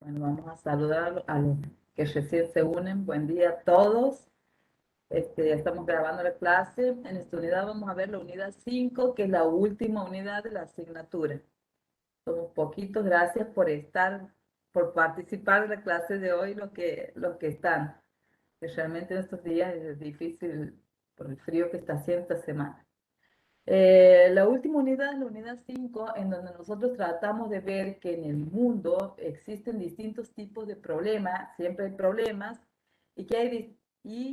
Bueno, vamos a saludar a los que recién se unen. Buen día a todos. Ya estamos grabando la clase. En esta unidad vamos a ver la unidad 5, que es la última unidad de la asignatura. Somos poquitos. Gracias por estar, por participar de la clase de hoy, los que están. Que realmente en estos días es difícil por el frío que está haciendo esta semana. La última unidad es la unidad 5, en donde nosotros tratamos de ver que en el mundo existen distintos tipos de problemas, siempre hay problemas, y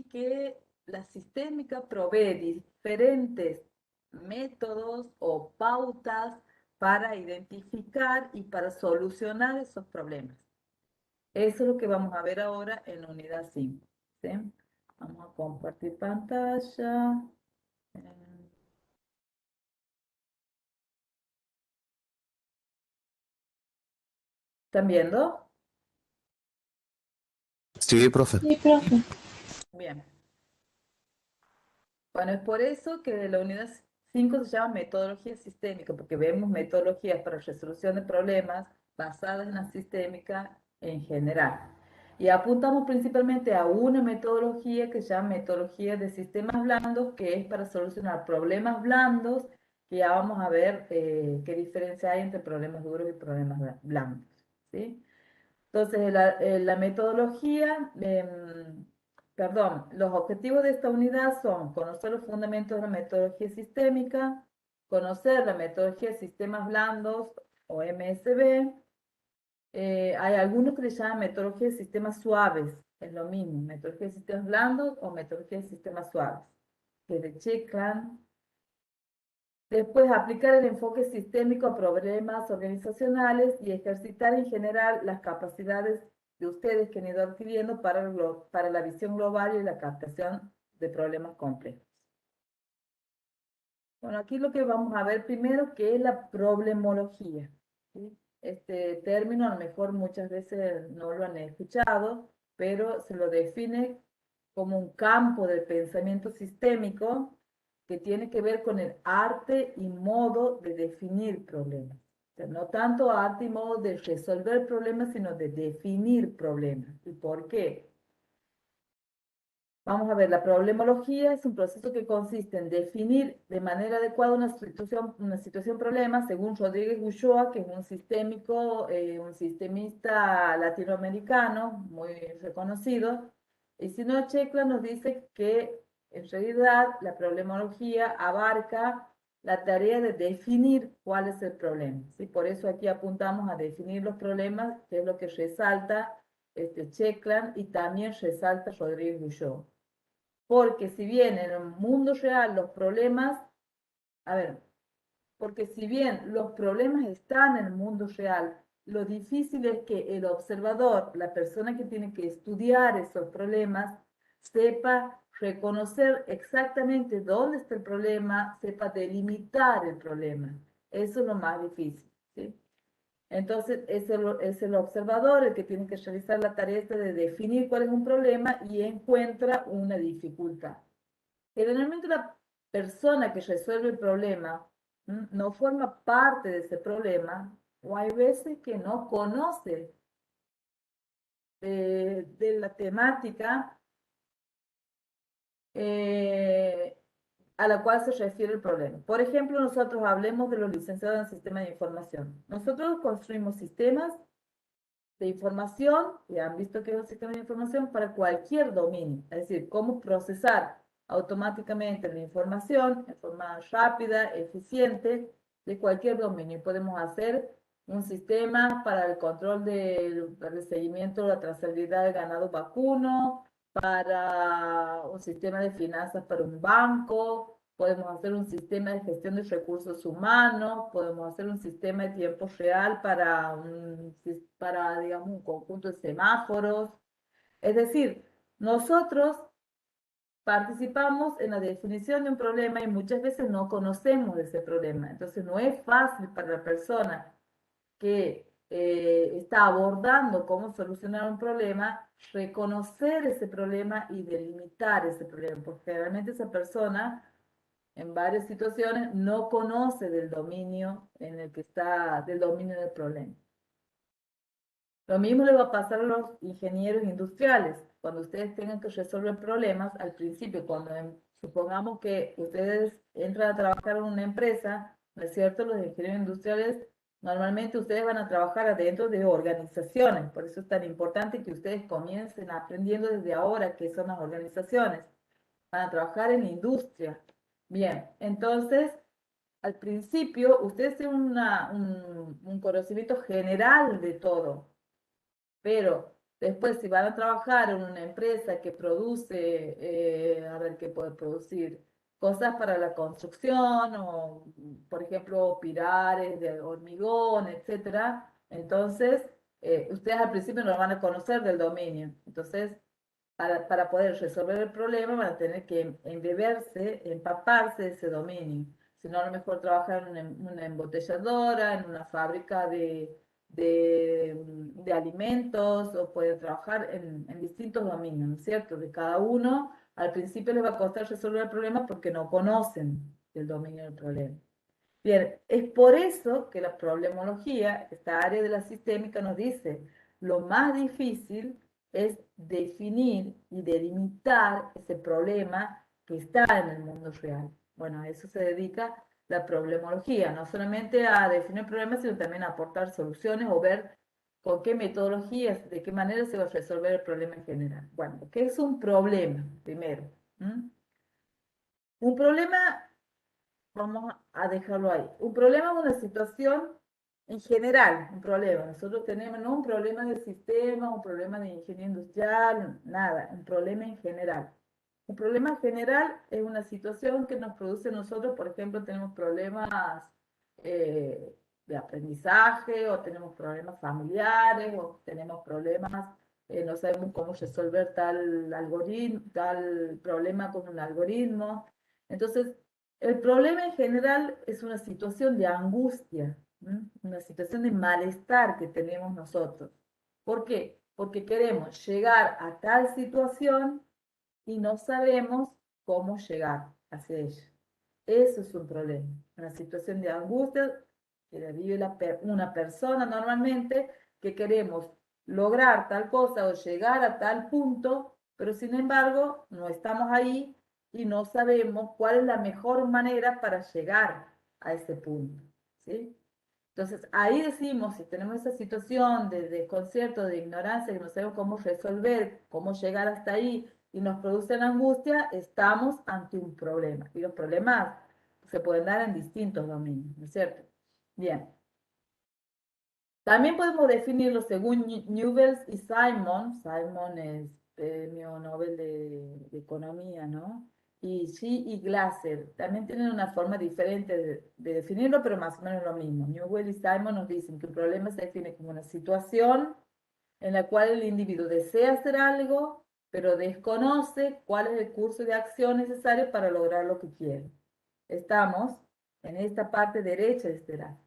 que la sistémica provee diferentes métodos o pautas para identificar y para solucionar esos problemas. Eso es lo que vamos a ver ahora en la unidad 5. ¿Sí? Vamos a compartir pantalla. ¿Están viendo? Sí, profe. Sí, profe. Bien. Bueno, es por eso que la unidad 5 se llama metodología sistémica, porque vemos metodologías para resolución de problemas basadas en la sistémica en general. Y apuntamos principalmente a una metodología que se llama metodología de sistemas blandos, que es para solucionar problemas blandos, que ya vamos a ver qué diferencia hay entre problemas duros y problemas blandos. ¿Sí? Entonces, la metodología, perdón, los objetivos de esta unidad son conocer los fundamentos de la metodología sistémica, conocer la metodología de sistemas blandos o MSB. Hay algunos que le llaman metodología de sistemas suaves, es lo mismo, metodología de sistemas blandos o metodología de sistemas suaves, que le checan. Después, aplicar el enfoque sistémico a problemas organizacionales y ejercitar en general las capacidades de ustedes que han ido adquiriendo para la visión global y la captación de problemas complejos. Bueno, aquí lo que vamos a ver primero, que es la problemología. ¿Sí? Este término a lo mejor muchas veces no lo han escuchado, pero se lo define como un campo del pensamiento sistémico que tiene que ver con el arte y modo de definir problemas. O sea, no tanto arte y modo de resolver problemas, sino de definir problemas. ¿Y por qué? Vamos a ver, la problemología es un proceso que consiste en definir de manera adecuada una situación problema, según Rodríguez Ulloa, que es un sistémico, un sistemista latinoamericano muy reconocido. Y si no, Chekla nos dice que en realidad la problemología abarca la tarea de definir cuál es el problema. ¿Sí? Por eso aquí apuntamos a definir los problemas, que es lo que resalta Cheklan y también resalta Rodríguez Ulloa. Porque si bien en el mundo real los problemas, a ver, porque si bien los problemas están en el mundo real, lo difícil es que el observador, la persona que tiene que estudiar esos problemas, sepa reconocer exactamente dónde está el problema, sepa delimitar el problema. Eso es lo más difícil, ¿sí? Entonces, es el observador el que tiene que realizar la tarea de definir cuál es un problema y encuentra una dificultad. Generalmente la persona que resuelve el problema no forma parte de ese problema, o hay veces que no conoce de la temática eh, a la cual se refiere el problema. Por ejemplo, nosotros hablemos de los licenciados en sistemas de información. Nosotros construimos sistemas de información, ya han visto que es un sistema de información para cualquier dominio, es decir, cómo procesar automáticamente la información en forma rápida, eficiente, de cualquier dominio. Podemos hacer un sistema para el control del seguimiento de la trazabilidad del ganado vacuno, para un sistema de finanzas para un banco, podemos hacer un sistema de gestión de recursos humanos, podemos hacer un sistema de tiempo real para digamos, un conjunto de semáforos. Es decir, nosotros participamos en la definición de un problema y muchas veces no conocemos ese problema. Entonces no es fácil para la persona que está abordando cómo solucionar un problema, reconocer ese problema y delimitar ese problema, porque realmente esa persona en varias situaciones no conoce del dominio en el que está, del dominio del problema. Lo mismo le va a pasar a los ingenieros industriales. Cuando ustedes tengan que resolver problemas, al principio, cuando supongamos que ustedes entran a trabajar en una empresa, ¿no es cierto? Los ingenieros industriales, normalmente ustedes van a trabajar adentro de organizaciones. Por eso es tan importante que ustedes comiencen aprendiendo desde ahora qué son las organizaciones. Van a trabajar en la industria. Bien, entonces al principio ustedes tienen un conocimiento general de todo, pero después si van a trabajar en una empresa que produce, a ver qué puede producir, cosas para la construcción o, por ejemplo, pilares de hormigón, etcétera, entonces ustedes al principio no van a conocer del dominio. Entonces, para poder resolver el problema van a tener que embeberse, empaparse de ese dominio. Si no, a lo mejor trabajar en una embotelladora, en una fábrica de alimentos, o pueden trabajar en distintos dominios, ¿no es cierto? De cada uno, al principio les va a costar resolver el problema porque no conocen el dominio del problema. Bien, es por eso que la problemología, esta área de la sistémica, nos dice, lo más difícil es definir y delimitar ese problema que está en el mundo real. Bueno, a eso se dedica la problemología, no solamente a definir problemas, sino también a aportar soluciones o ver con qué metodologías, de qué manera se va a resolver el problema en general. Bueno, ¿qué es un problema? Primero. ¿Mm? Un problema, vamos a dejarlo ahí. Un problema es una situación en general, un problema. Nosotros tenemos no un problema de sistema, un problema de ingeniería industrial, nada, un problema en general. Un problema general es una situación que nos produce nosotros, por ejemplo, tenemos problemas de aprendizaje, o tenemos problemas familiares, o tenemos problemas, no sabemos cómo resolver tal algoritmo, tal problema con un algoritmo. Entonces, el problema en general es una situación de angustia, una situación de malestar que tenemos nosotros. ¿Por qué? Porque queremos llegar a tal situación y no sabemos cómo llegar hacia ella. Eso es un problema, una situación de angustia que la vive una persona normalmente, que queremos lograr tal cosa o llegar a tal punto, pero sin embargo no estamos ahí y no sabemos cuál es la mejor manera para llegar a ese punto, ¿sí? Entonces, ahí decimos, si tenemos esa situación de desconcierto, de ignorancia, que no sabemos cómo resolver, cómo llegar hasta ahí, y nos producen angustia, estamos ante un problema. Y los problemas se pueden dar en distintos dominios, ¿no es cierto? Bien. También podemos definirlo según Newells y Simon. Simon es premio Nobel de Economía, ¿no? Y Xi y Glasser también tienen una forma diferente de definirlo, pero más o menos lo mismo. Newell y Simon nos dicen que un problema se define como una situación en la cual el individuo desea hacer algo, pero desconoce cuál es el curso de acción necesario para lograr lo que quiere. Estamos en esta parte derecha de este grafo,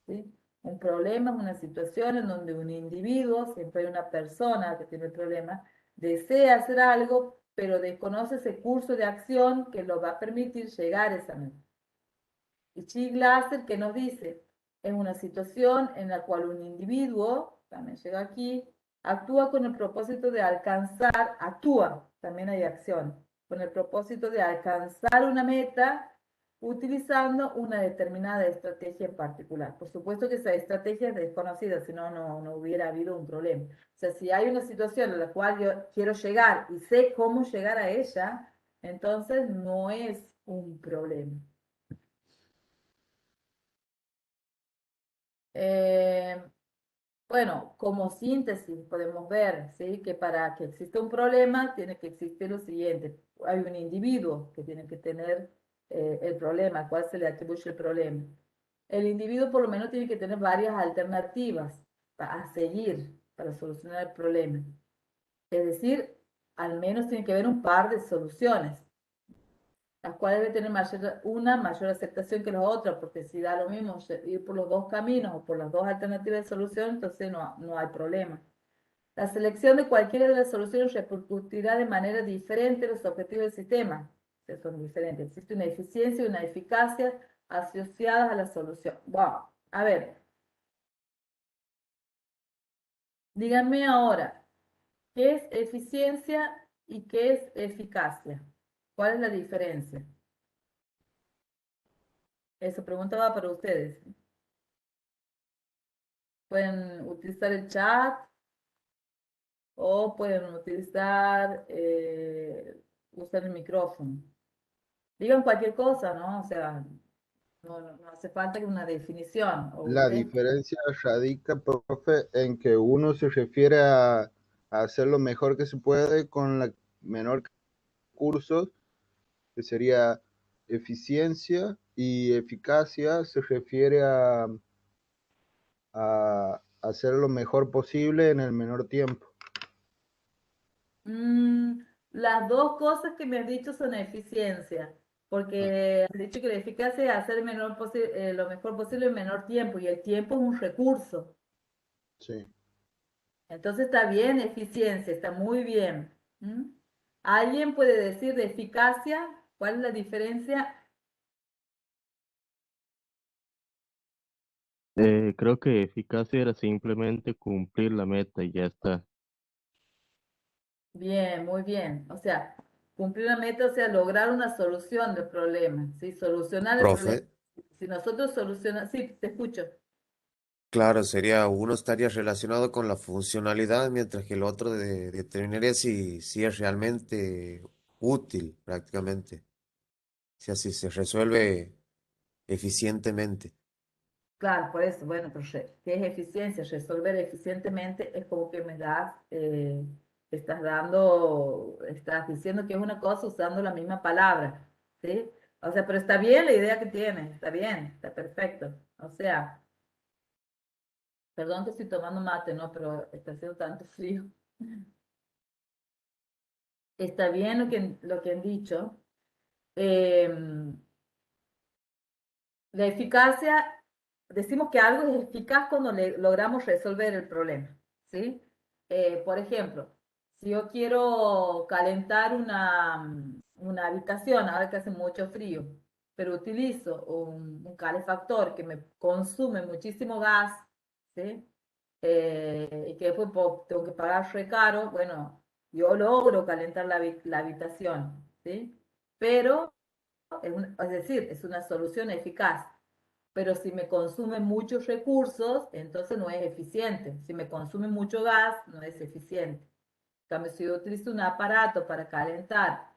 ¿sí? Un problema es una situación en donde un individuo, siempre hay una persona que tiene el problema, desea hacer algo, pero desconoce ese curso de acción que lo va a permitir llegar a esa meta. Y Chi Glasser, que nos dice, es una situación en la cual un individuo, también llega aquí, actúa con el propósito de alcanzar, actúa, también hay acción, con el propósito de alcanzar una meta utilizando una determinada estrategia en particular. Por supuesto que esa estrategia es desconocida, si no, no hubiera habido un problema. O sea, si hay una situación en la cual yo quiero llegar y sé cómo llegar a ella, entonces no es un problema. Eh, bueno, como síntesis podemos ver, ¿sí? Que para que exista un problema tiene que existir lo siguiente. Hay un individuo que tiene que tener el problema, al cual se le atribuye el problema. El individuo por lo menos tiene que tener varias alternativas a seguir para solucionar el problema. Es decir, al menos tiene que haber un par de soluciones, las cuales debe tener una mayor aceptación que las otras, porque si da lo mismo ir por los dos caminos o por las dos alternativas de solución, entonces no hay problema. La selección de cualquiera de las soluciones repercutirá de manera diferente los objetivos del sistema, que son diferentes. Existe una eficiencia y una eficacia asociadas a la solución. Wow. A ver, Díganme ahora, ¿qué es eficiencia y qué es eficacia? ¿Cuál es la diferencia? Esa pregunta va para ustedes. Pueden utilizar el chat o pueden utilizar, usar el micrófono. Digan cualquier cosa, ¿no? O sea, no hace falta una definición. ¿O La usted? diferencia radica, profe, en que uno se refiere a hacer lo mejor que se puede con la menor recursos, que sería eficiencia, y eficacia se refiere a hacer lo mejor posible en el menor tiempo. Las dos cosas que me has dicho son eficiencia, porque has dicho que la eficacia es hacer lo mejor posible en menor tiempo, y el tiempo es un recurso. Sí. Entonces está bien, eficiencia, está muy bien. ¿Mm? ¿Alguien puede decir de eficacia? ¿Cuál es la diferencia? Creo que eficacia era simplemente cumplir la meta y ya está. Bien, muy bien. O sea, cumplir la meta, o sea, lograr una solución del problema, ¿sí? Solucionar el problema. Profe, Si nosotros solucionamos, sí, te escucho. claro, sería uno estaría relacionado con la funcionalidad, mientras que el otro determinaría si es realmente útil prácticamente, si así se resuelve eficientemente. Claro, por eso, bueno, pero ¿qué es eficiencia? Resolver eficientemente es como que estás diciendo que es una cosa usando la misma palabra, ¿sí? O sea, pero está bien la idea que tienes, está bien, está perfecto. O sea, perdón que estoy tomando mate, ¿no? Pero está haciendo tanto frío. Está bien lo que han dicho. Em, La eficacia, decimos que algo es eficaz cuando logramos resolver el problema, ¿sí? Por ejemplo, si yo quiero calentar una habitación, ahora que hace mucho frío, pero utilizo un calefactor que me consume muchísimo gas, ¿sí? Y que después tengo que pagar recaro, bueno, yo logro calentar la habitación, ¿sí? Pero es decir, es una solución eficaz, pero si me consume muchos recursos, entonces no es eficiente. Si me consume mucho gas, no es eficiente. En cambio, si yo utilizo un aparato para calentar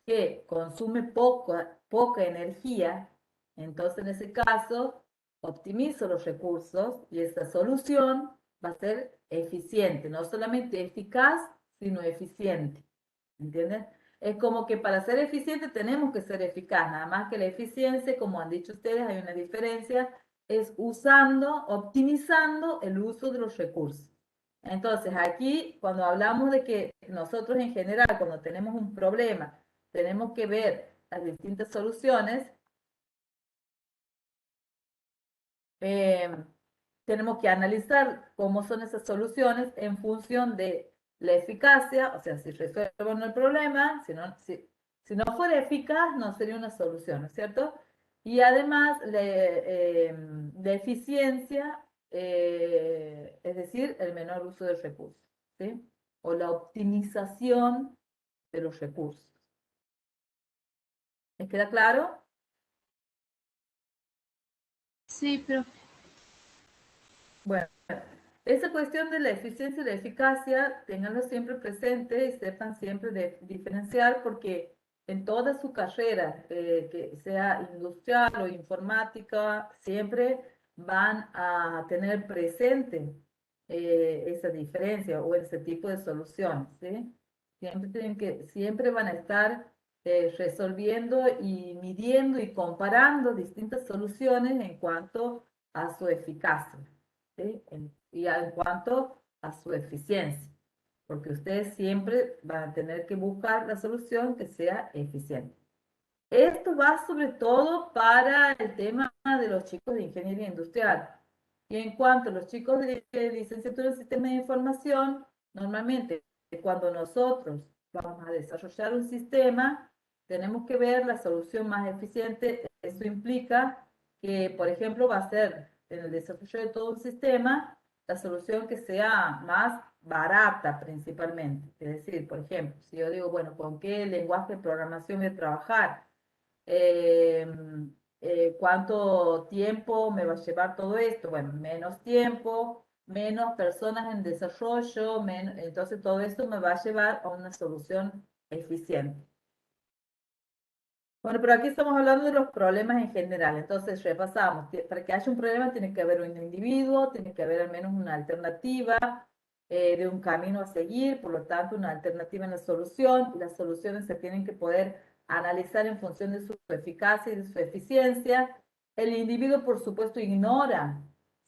que consume poca energía, entonces en ese caso optimizo los recursos y esta solución va a ser eficiente, no solamente eficaz, sino eficiente. ¿Entienden? Es como que para ser eficiente tenemos que ser eficaz, nada más que la eficiencia, como han dicho ustedes, hay una diferencia, es optimizando el uso de los recursos. Entonces, aquí, cuando hablamos de que nosotros en general, cuando tenemos un problema, tenemos que ver las distintas soluciones, eh, tenemos que analizar cómo son esas soluciones en función de la eficacia, o sea, si resuelven el problema, si no fuera eficaz, no sería una solución, ¿no es cierto? Y además, la eficiencia, es decir, el menor uso de recursos, ¿sí? O la optimización de los recursos. ¿Les queda claro? Sí, profe. Bueno, esa cuestión de la eficiencia y la eficacia, tenganlo siempre presente y sepan siempre diferenciar, porque en toda su carrera, que sea industrial o informática, siempre van a tener presente esa diferencia o ese tipo de soluciones, ¿sí? Siempre van a estar resolviendo y midiendo y comparando distintas soluciones en cuanto a su eficacia. ¿Sí? Y en cuanto a su eficiencia, porque ustedes siempre van a tener que buscar la solución que sea eficiente. Esto va sobre todo para el tema de los chicos de ingeniería industrial. Y en cuanto a los chicos de licenciatura en sistemas de información, normalmente cuando nosotros vamos a desarrollar un sistema, tenemos que ver la solución más eficiente. Eso implica que, por ejemplo, va a ser en el desarrollo de todo un sistema, la solución que sea más barata principalmente. Es decir, por ejemplo, si yo digo, bueno, ¿con qué lenguaje de programación voy a trabajar? Eh, ¿Cuánto tiempo me va a llevar todo esto? Bueno, menos tiempo, menos personas en desarrollo, entonces todo esto me va a llevar a una solución eficiente. Bueno, pero aquí estamos hablando de los problemas en general, entonces repasamos, para que haya un problema tiene que haber un individuo, tiene que haber al menos una alternativa de un camino a seguir, por lo tanto una alternativa en la solución, y las soluciones se tienen que poder analizar en función de su eficacia y de su eficiencia. El individuo, por supuesto, ignora,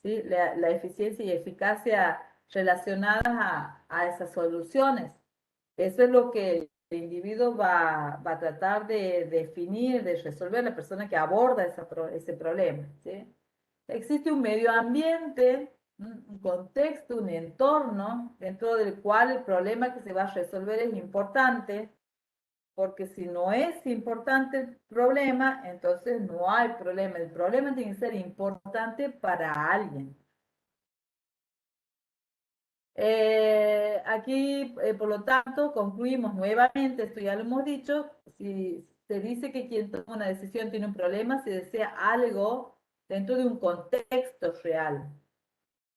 ¿sí?, la eficiencia y eficacia relacionadas a esas soluciones. Eso es lo que el individuo va a tratar de definir, de resolver, la persona que aborda ese problema, ¿sí? Existe un medio ambiente, un contexto, un entorno dentro del cual el problema que se va a resolver es importante, porque si no es importante el problema, entonces no hay problema. El problema tiene que ser importante para alguien. Aquí, por lo tanto, concluimos nuevamente, esto ya lo hemos dicho, si se dice que quien toma una decisión tiene un problema, se desea algo dentro de un contexto real.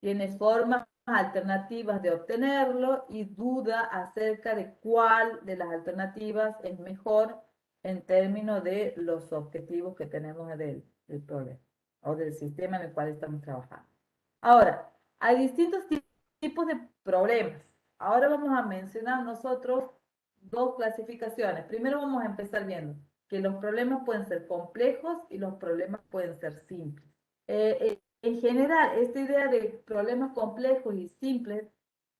Tiene formas alternativas de obtenerlo y duda acerca de cuál de las alternativas es mejor en términos de los objetivos que tenemos del problema o del sistema en el cual estamos trabajando. Ahora, hay distintos tipos de problemas. Ahora vamos a mencionar nosotros dos clasificaciones. Primero vamos a empezar viendo que los problemas pueden ser complejos y los problemas pueden ser simples. En general, esta idea de problemas complejos y simples,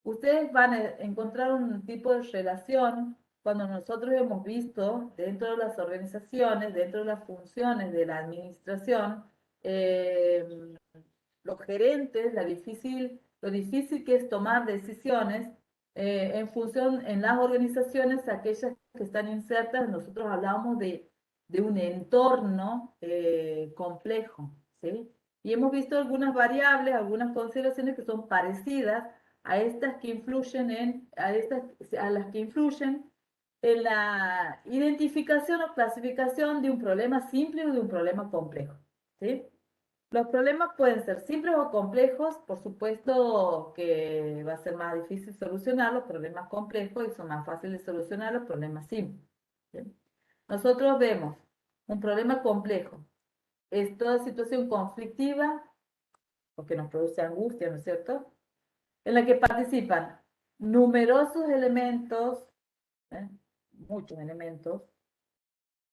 ustedes van a encontrar un tipo de relación cuando nosotros hemos visto dentro de las organizaciones, dentro de las funciones de la administración, los gerentes, lo difícil que es tomar decisiones en función, en las organizaciones, aquellas que están insertas, nosotros hablamos de un entorno complejo, ¿sí? Y hemos visto algunas variables, algunas consideraciones que son parecidas a estas que influyen a las que influyen en la identificación o clasificación de un problema simple o de un problema complejo, ¿sí? Los problemas pueden ser simples o complejos, por supuesto que va a ser más difícil solucionar los problemas complejos y son más fáciles de solucionar los problemas simples, ¿sí? Nosotros vemos un problema complejo, es toda situación conflictiva, o que nos produce angustia, ¿no es cierto?, en la que participan numerosos elementos, ¿eh?, muchos elementos,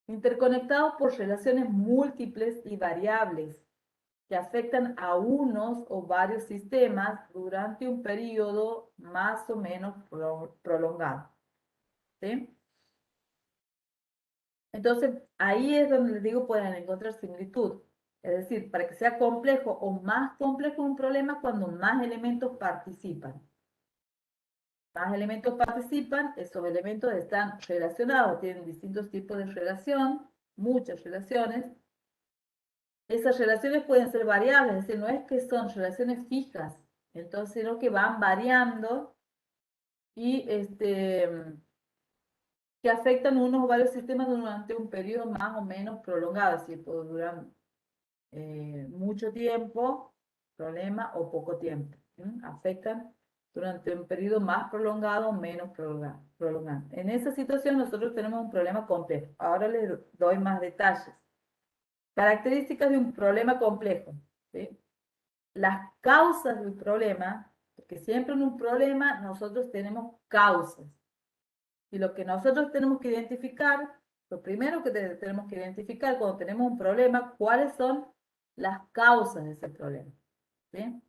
interconectados por relaciones múltiples y variables, que afectan a unos o varios sistemas durante un periodo más o menos prolongado, ¿sí? Entonces, ahí es donde les digo, pueden encontrar similitud. Es decir, para que sea complejo o más complejo un problema cuando más elementos participan. Más elementos participan, esos elementos están relacionados, tienen distintos tipos de relación, muchas relaciones. Esas relaciones pueden ser variables, es decir, no es que son relaciones fijas, entonces, sino que van variando y que afectan unos o varios sistemas durante un periodo más o menos prolongado, es decir, puede durar mucho tiempo, problema, o poco tiempo. Afectan durante un periodo más prolongado o menos prolongado. En esa situación nosotros tenemos un problema complejo. Ahora les doy más detalles. Características de un problema complejo, ¿sí? Las causas del problema, porque siempre en un problema nosotros tenemos causas. Y lo que nosotros tenemos que identificar, lo primero que tenemos que identificar cuando tenemos un problema, cuáles son las causas de ese problema, ¿sí?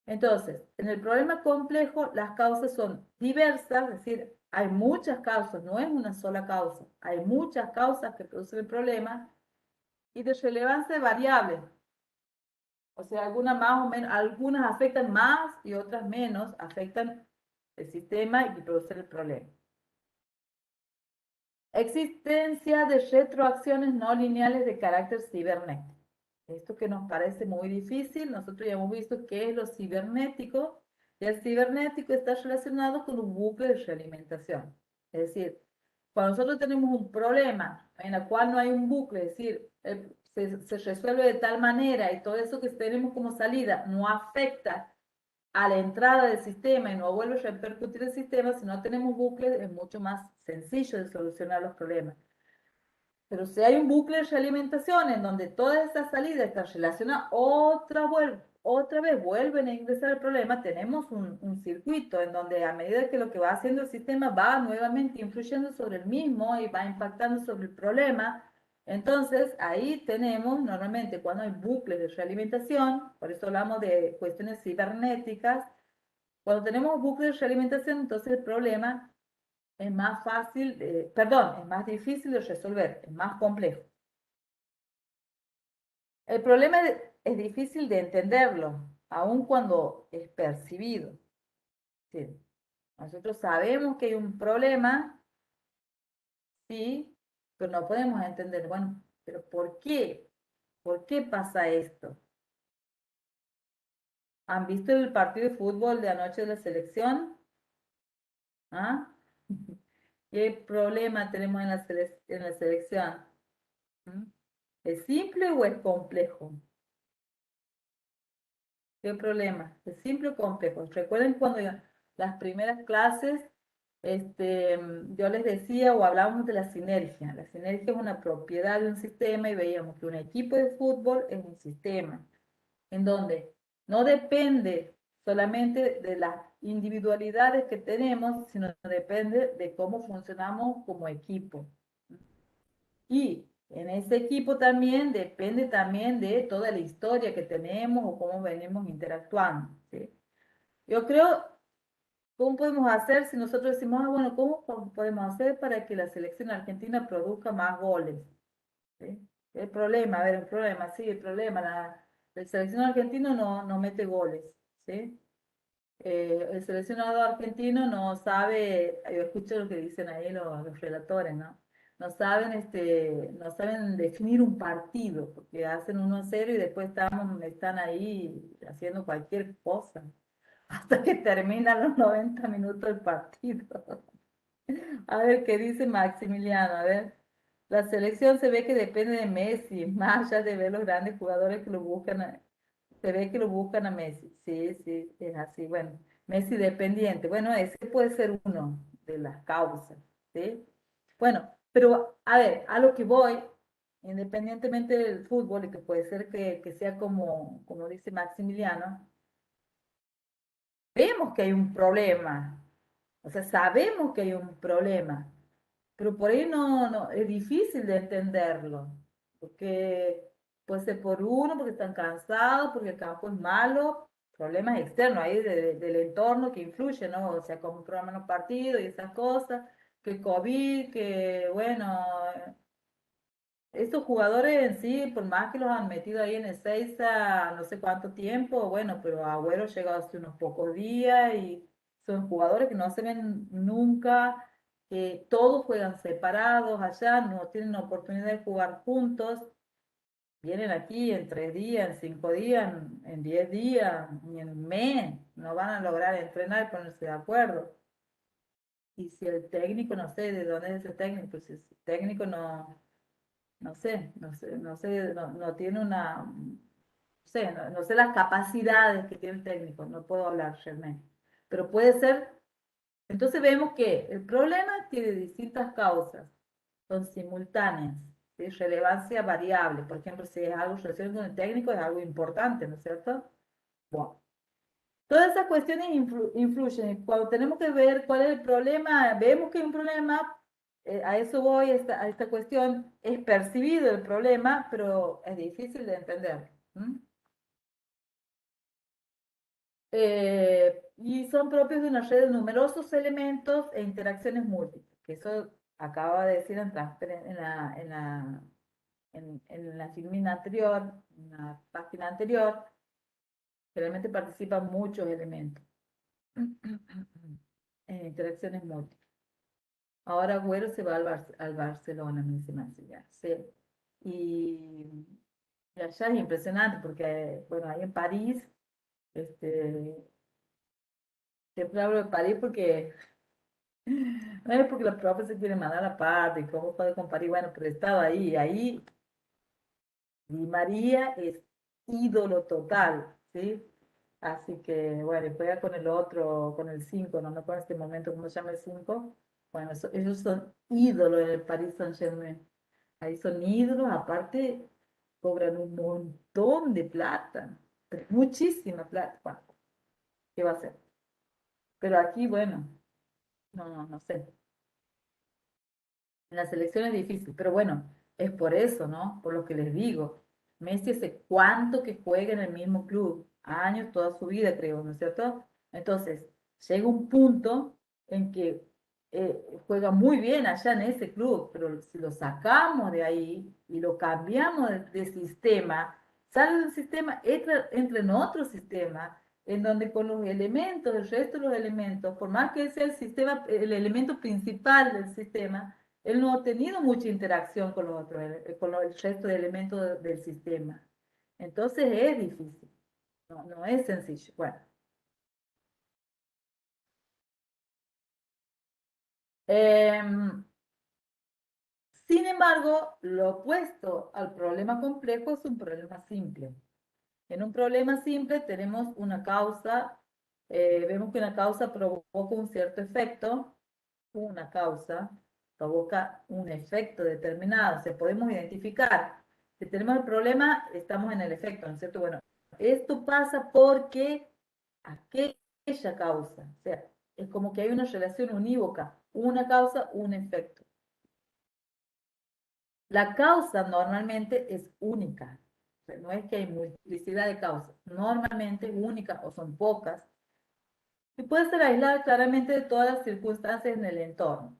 Entonces, en el problema complejo, las causas son diversas, es decir, hay muchas causas, no es una sola causa, hay muchas causas que producen el problema y de relevancia variable. O sea, algunas más o menos, algunas afectan más y otras menos, afectan el sistema y producen el problema. Existencia de retroacciones no lineales de carácter cibernético, esto que nos parece muy difícil, nosotros ya hemos visto qué es lo cibernético, y el cibernético está relacionado con un bucle de realimentación. Es decir, cuando nosotros tenemos un problema en el cual no hay un bucle, es decir, se resuelve de tal manera y todo eso que tenemos como salida no afecta a la entrada del sistema y no vuelve a repercutir el sistema, si no tenemos bucles es mucho más sencillo de solucionar los problemas. Pero si hay un bucle de realimentación en donde toda esa salida está relacionada, otra vez vuelven a ingresar el problema, tenemos un circuito en donde a medida que lo que va haciendo el sistema va nuevamente influyendo sobre el mismo y va impactando sobre el problema. Entonces, ahí tenemos normalmente cuando hay bucles de realimentación, por eso hablamos de cuestiones cibernéticas, cuando tenemos bucles de realimentación, entonces el problema es más fácil, perdón, es más difícil de resolver, es más complejo. El problema es difícil de entenderlo, aun cuando es percibido. ¿Sí? Nosotros sabemos que hay un problema, sí, pero no podemos entender, bueno, pero ¿por qué? ¿Por qué pasa esto? ¿Han visto el partido de fútbol de anoche de la selección? ¿Ah? ¿Qué problema tenemos en la selección? ¿Mm? ¿Es simple o es complejo? ¿Qué problema? ¿Es simple o complejo? Recuerden cuando las primeras clases yo les decía o hablábamos de la sinergia. La sinergia es una propiedad de un sistema y veíamos que un equipo de fútbol es un sistema en donde no depende solamente de las individualidades que tenemos, sino depende de cómo funcionamos como equipo. Y en ese equipo también depende también de toda la historia que tenemos o cómo venimos interactuando, ¿sí? Yo creo, ¿cómo podemos hacer si nosotros decimos, bueno, ¿cómo podemos hacer para que la selección argentina produzca más goles? ¿Sí? El problema, a ver, el problema, sí, el problema, la selección argentina no mete goles, ¿sí? El seleccionado argentino no sabe, yo escucho lo que dicen ahí los relatores, ¿no? No saben definir un partido, porque hacen 1-0 y después están ahí haciendo cualquier cosa, hasta que terminan los 90 minutos del partido. A ver, ¿qué dice Maximiliano? A ver, la selección se ve que depende de Messi, más allá de ver los grandes jugadores que lo buscan, se ve que lo buscan a Messi. Sí, sí, es así. Bueno, Messi dependiente. Bueno, ese puede ser uno de las causas, ¿sí? Bueno, pero a ver, a lo que voy, independientemente del fútbol, y que puede ser que sea como dice Maximiliano, vemos que hay un problema. O sea, sabemos que hay un problema, pero por ahí no, es difícil de entenderlo, porque puede ser por uno, porque están cansados, porque el campo es malo, problemas externos ahí del entorno que influyen, ¿no? O sea, como un programa en los partidos y esas cosas, que COVID, que bueno, estos jugadores en sí, por más que los han metido ahí en el Ezeiza no sé cuánto tiempo, bueno, pero Agüero llegó hace unos pocos días y son jugadores que no se ven nunca, que todos juegan separados allá, no tienen oportunidad de jugar juntos, vienen aquí en 3 días, en 5 días, en 10 días, ni en un mes, no van a lograr entrenar y ponerse de acuerdo. Y si el técnico, no sé de dónde es ese técnico, pues si el técnico no tiene no sé las capacidades que tiene el técnico, no puedo hablar realmente, pero puede ser, entonces vemos que el problema tiene distintas causas, son simultáneas, ¿sí? Relevancia variable, por ejemplo, si es algo relacionado con el técnico es algo importante, ¿no es cierto? Bueno, todas esas cuestiones influyen. Cuando tenemos que ver cuál es el problema, vemos que hay un problema, a eso voy, a esta cuestión, es percibido el problema, pero es difícil de entender. Y son propios de una red de numerosos elementos e interacciones múltiples, que eso acaba de decir en la filmina anterior, en la página anterior, realmente participan muchos elementos en interacciones múltiples. Ahora Agüero se va al Barcelona, me dice Mancilla. Sí. Y Y allá es impresionante porque, bueno, ahí en París, siempre hablo de París porque no es porque los profes se quieren mandar aparte, y cómo puede comparar, bueno, pero estaba ahí, y María es ídolo total, ¿sí? Así que, bueno, y juega con el otro, con el 5, no me acuerdo en este momento cómo se llama el 5. Bueno, ellos son ídolos del Paris Saint-Germain. Ahí son ídolos, aparte cobran un montón de plata, pero muchísima plata. Bueno, ¿qué va a hacer? Pero aquí, bueno, no sé. En la selección es difícil, pero bueno, es por eso, ¿no? Por lo que les digo. Messi hace cuánto que juega en el mismo club, años, toda su vida, creo, ¿no es cierto? Entonces, llega un punto en que juega muy bien allá en ese club, pero si lo sacamos de ahí y lo cambiamos de sistema, sale del sistema, entra en otro sistema, en donde con los elementos, el resto de los elementos, por más que sea el sistema, el elemento principal del sistema, él no ha tenido mucha interacción con los otros, con el resto de elementos del sistema. Entonces es difícil, no es sencillo. Bueno, sin embargo, lo opuesto al problema complejo es un problema simple. En un problema simple tenemos una causa, vemos que una causa provoca un cierto efecto, una causa provoca un efecto determinado, o sea, podemos identificar. Si tenemos el problema, estamos en el efecto, ¿no es cierto? Bueno, esto pasa porque aquella causa, o sea, es como que hay una relación unívoca, una causa, un efecto. La causa normalmente es única, o sea, no es que hay multiplicidad de causas, normalmente es única o son pocas, y puede ser aislada claramente de todas las circunstancias en el entorno.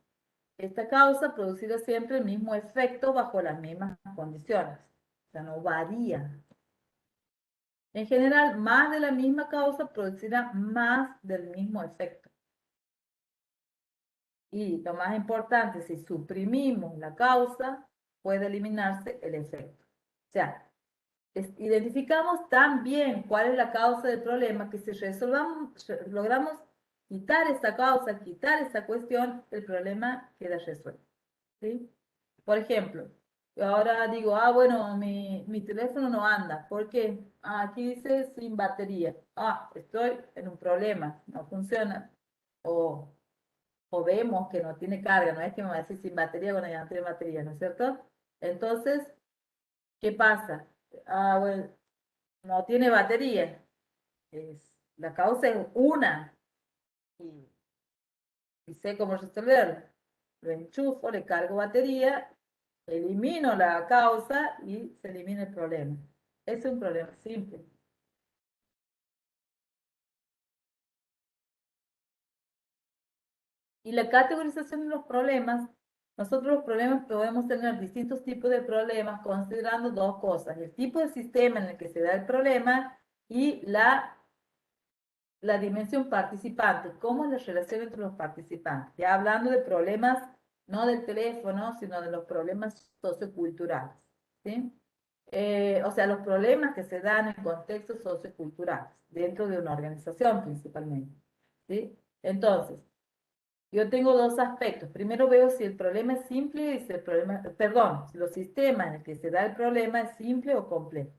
Esta causa producirá siempre el mismo efecto bajo las mismas condiciones, o sea, no varía. En general, más de la misma causa producirá más del mismo efecto. Y lo más importante, si suprimimos la causa, puede eliminarse el efecto. O sea, identificamos tan bien cuál es la causa del problema que si logramos quitar esta causa, quitar esta cuestión, el problema queda resuelto. ¿Sí? Por ejemplo, ahora digo, bueno, mi teléfono no anda. ¿Por qué? Aquí dice sin batería. Estoy en un problema, no funciona. O, o vemos que no tiene carga, no es que me va a decir sin batería cuando ya no tiene batería, ¿no es cierto? Entonces, ¿qué pasa? Bueno, no tiene batería. La causa es una y, y sé cómo resolverla. Lo enchufo, le cargo batería, elimino la causa y se elimina el problema. Es un problema simple. Y la categorización de los problemas, nosotros los problemas podemos tener distintos tipos de problemas considerando dos cosas, el tipo de sistema en el que se da el problema y la dimensión participante, cómo es la relación entre los participantes. Ya hablando de problemas, no del teléfono, sino de los problemas socioculturales. ¿Sí? O sea, los problemas que se dan en contextos socioculturales, dentro de una organización principalmente. ¿Sí? Entonces, yo tengo dos aspectos. Primero veo si el problema es simple y si el problema, perdón, si los sistemas en el que se da el problema es simple o complejo.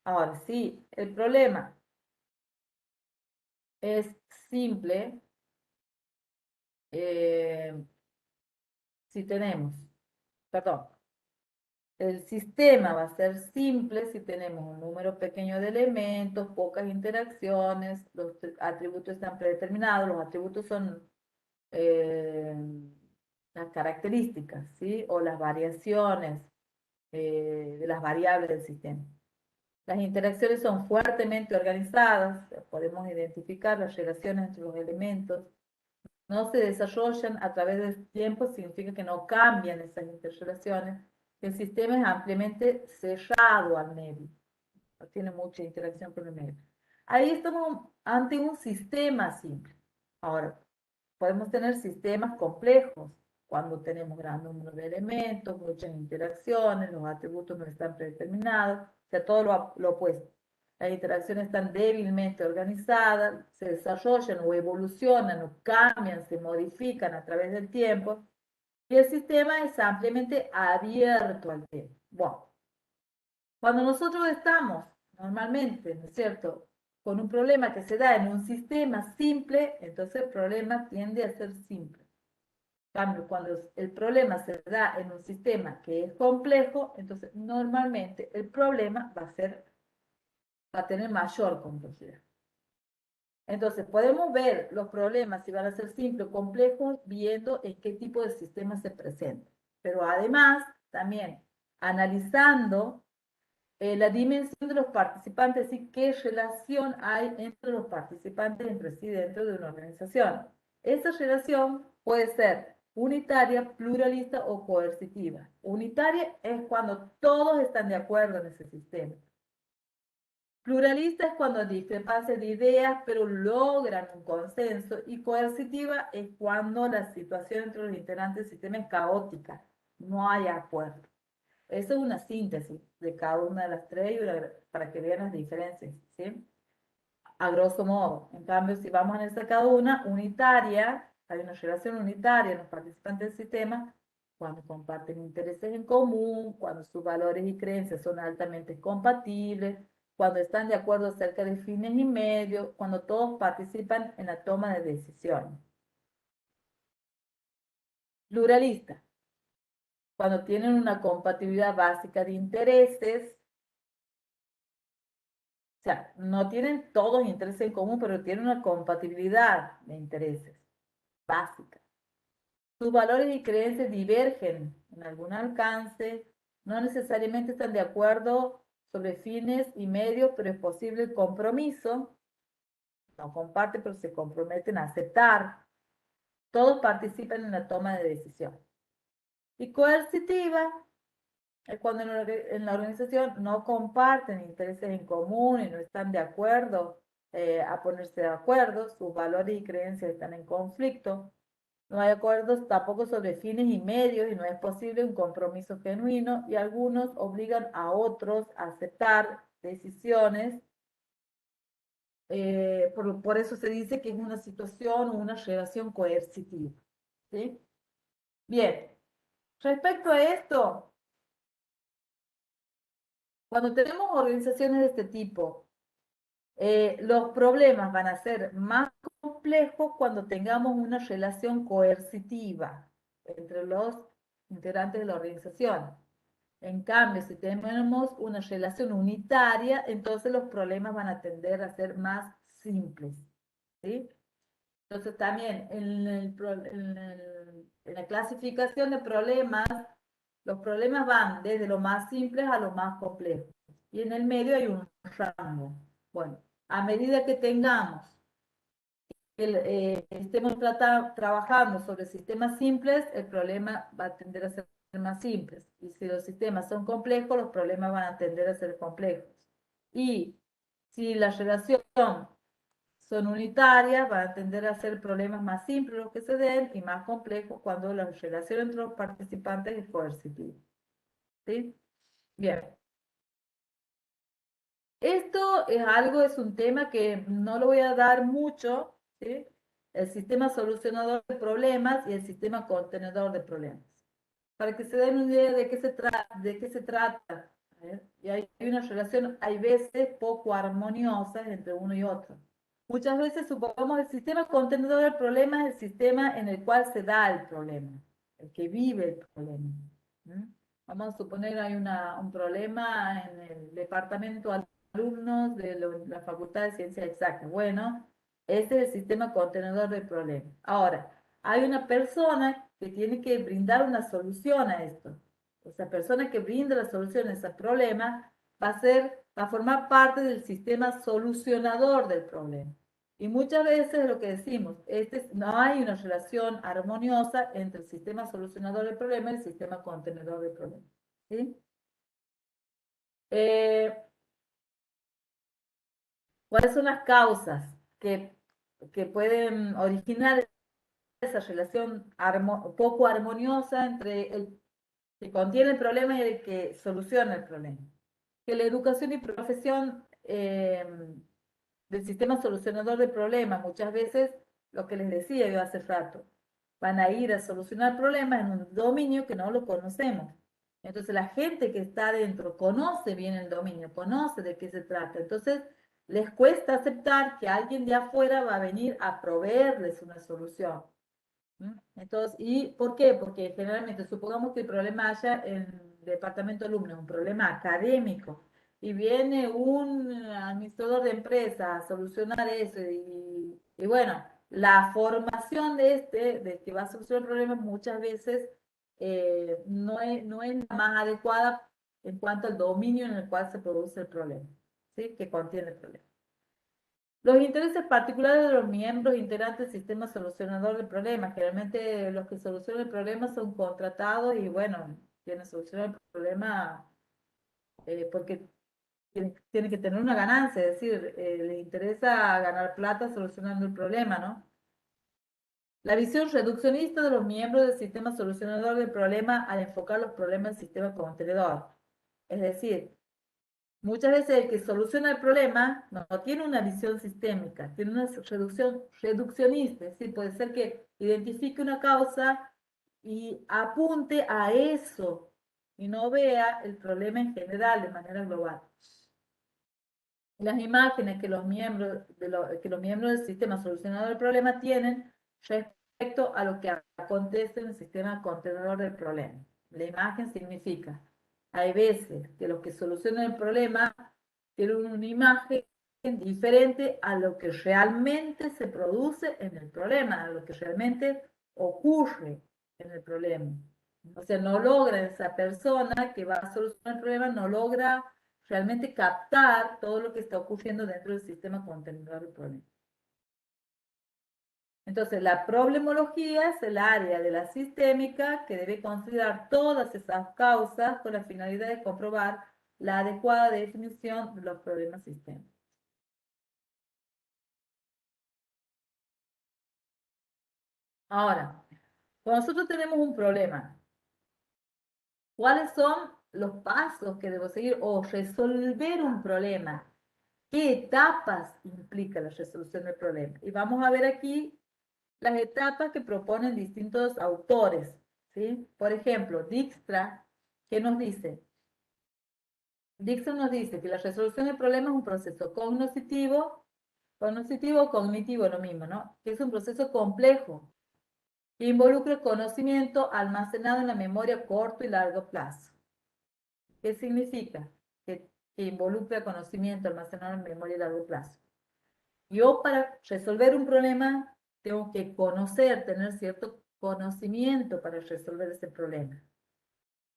Ahora, si el problema es simple, eh, si tenemos, perdón, el sistema va a ser simple si tenemos un número pequeño de elementos, pocas interacciones, los atributos están predeterminados, los atributos son eh, las características, ¿sí? O las variaciones de las variables del sistema. Las interacciones son fuertemente organizadas, podemos identificar las relaciones entre los elementos, no se desarrollan a través del tiempo, significa que no cambian esas interrelaciones. El sistema es ampliamente cerrado al medio, no tiene mucha interacción con el medio. Ahí estamos ante un sistema simple. Ahora, podemos tener sistemas complejos, cuando tenemos gran número de elementos, muchas interacciones, los atributos no están predeterminados, o sea, todo lo opuesto. Las interacciones están débilmente organizadas, se desarrollan o evolucionan o cambian, se modifican a través del tiempo, y el sistema es ampliamente abierto al tiempo. Bueno, cuando nosotros estamos normalmente, ¿no es cierto?, con un problema que se da en un sistema simple, entonces el problema tiende a ser simple. En cambio, cuando el problema se da en un sistema que es complejo, entonces normalmente el problema va a tener mayor complejidad. Entonces, podemos ver los problemas si van a ser simples o complejos viendo en qué tipo de sistema se presenta. Pero además, también analizando la dimensión de los participantes y qué relación hay entre los participantes entre sí dentro de una organización. Esa relación puede ser unitaria, pluralista o coercitiva. Unitaria es cuando todos están de acuerdo en ese sistema. Pluralista es cuando hay discrepancias de ideas, pero logran un consenso. Y coercitiva es cuando la situación entre los integrantes del sistema es caótica, no hay acuerdo. Eso es una síntesis de cada una de las tres para que vean las diferencias, ¿sí? A grosso modo. En cambio, si vamos a analizar cada una, unitaria, hay una relación unitaria en los participantes del sistema cuando comparten intereses en común, cuando sus valores y creencias son altamente compatibles, cuando están de acuerdo acerca de fines y medios, cuando todos participan en la toma de decisiones. Pluralista, cuando tienen una compatibilidad básica de intereses, o sea, no tienen todos intereses en común, pero tienen una compatibilidad de intereses básica. Sus valores y creencias divergen en algún alcance, no necesariamente están de acuerdo sobre fines y medios, pero es posible el compromiso. No comparten, pero se comprometen a aceptar. Todos participan en la toma de decisión. Y coercitiva es cuando en la organización no comparten intereses en común y no están de acuerdo a ponerse de acuerdo, sus valores y creencias están en conflicto, no hay acuerdos tampoco sobre fines y medios y no es posible un compromiso genuino y algunos obligan a otros a aceptar decisiones. Por eso se dice que es una situación o una relación coercitiva. ¿Sí? Bien, respecto a esto, cuando tenemos organizaciones de este tipo, los problemas van a ser más complejos cuando tengamos una relación coercitiva entre los integrantes de la organización. En cambio, si tenemos una relación unitaria, entonces los problemas van a tender a ser más simples. ¿Sí? Entonces también en la clasificación de problemas, los problemas van desde lo más simples a lo más complejos. Y en el medio hay un rango. Bueno, a medida que estemos trabajando sobre sistemas simples, el problema va a tender a ser más simples. Y si los sistemas son complejos, los problemas van a tender a ser complejos. Y si la relación son unitarias, van a tender a ser problemas más simples los que se den y más complejos cuando la relación entre los participantes es coercitiva. ¿Sí? Bien. Esto es un tema que no lo voy a dar mucho, ¿sí? El sistema solucionador de problemas y el sistema contenedor de problemas. Para que se den una idea de qué se trata. Y hay una relación, hay veces poco armoniosas entre uno y otro. Muchas veces supongamos el sistema contenedor del problema es el sistema en el cual se da el problema, el que vive el problema. Vamos a suponer hay un problema en el departamento de alumnos de la Facultad de Ciencias Exactas. Bueno, ese es el sistema contenedor del problema. Ahora, hay una persona que tiene que brindar una solución a esto. Esa persona que brinda la solución a ese problema va a formar parte del sistema solucionador del problema. Y muchas veces lo que decimos, no hay una relación armoniosa entre el sistema solucionador del problema y el sistema contenedor del problema. ¿Sí? ¿Cuáles son las causas que pueden originar esa relación poco armoniosa entre el que contiene el problema y el que soluciona el problema. Que la educación y profesión del sistema solucionador de problemas, muchas veces, lo que les decía yo hace rato, van a ir a solucionar problemas en un dominio que no lo conocemos. Entonces la gente que está adentro conoce bien el dominio, conoce de qué se trata. Entonces les cuesta aceptar que alguien de afuera va a venir a proveerles una solución. Entonces, ¿y por qué? Porque generalmente, supongamos que el problema haya en el departamento de alumnos, un problema académico, y viene un administrador de empresa a solucionar eso, y bueno, la formación de que va a solucionar el problema muchas veces no es la más adecuada en cuanto al dominio en el cual se produce el problema, ¿sí? Que contiene el problema. Los intereses particulares de los miembros integrantes del sistema solucionador de problemas. Generalmente los que solucionan el problema son contratados y bueno, quienes solucionan el problema porque tienen que tener una ganancia, es decir, les interesa ganar plata solucionando el problema, ¿no? La visión reduccionista de los miembros del sistema solucionador del problema al enfocar los problemas del sistema contenedor. Es decir, muchas veces el que soluciona el problema no tiene una visión sistémica, tiene una reduccionista, es decir, puede ser que identifique una causa y apunte a eso y no vea el problema en general de manera global. Las imágenes que los miembros del sistema solucionador del problema tienen respecto a lo que acontece en el sistema contenedor del problema. La imagen significa, hay veces que los que solucionan el problema tienen una imagen diferente a lo que realmente se produce en el problema, a lo que realmente ocurre en el problema. O sea, no logra esa persona que va a solucionar el problema, no logra realmente captar todo lo que está ocurriendo dentro del sistema contenedor del problema. Entonces, la problemología es el área de la sistémica que debe considerar todas esas causas con la finalidad de comprobar la adecuada definición de los problemas sistémicos. Ahora, cuando nosotros tenemos un problema, ¿cuáles son los pasos que debo seguir o resolver un problema? ¿Qué etapas implica la resolución del problema? Y vamos a ver aquí las etapas que proponen distintos autores, ¿sí? Por ejemplo, Dijkstra, ¿qué nos dice? Dijkstra nos dice que la resolución del problema es un proceso cognitivo, cognitivo lo mismo, ¿no? Que es un proceso complejo, que involucra conocimiento almacenado en la memoria corto y largo plazo. ¿Qué significa? Que involucra conocimiento almacenado en memoria a largo plazo. Yo para resolver un problema tengo que conocer, tener cierto conocimiento para resolver ese problema.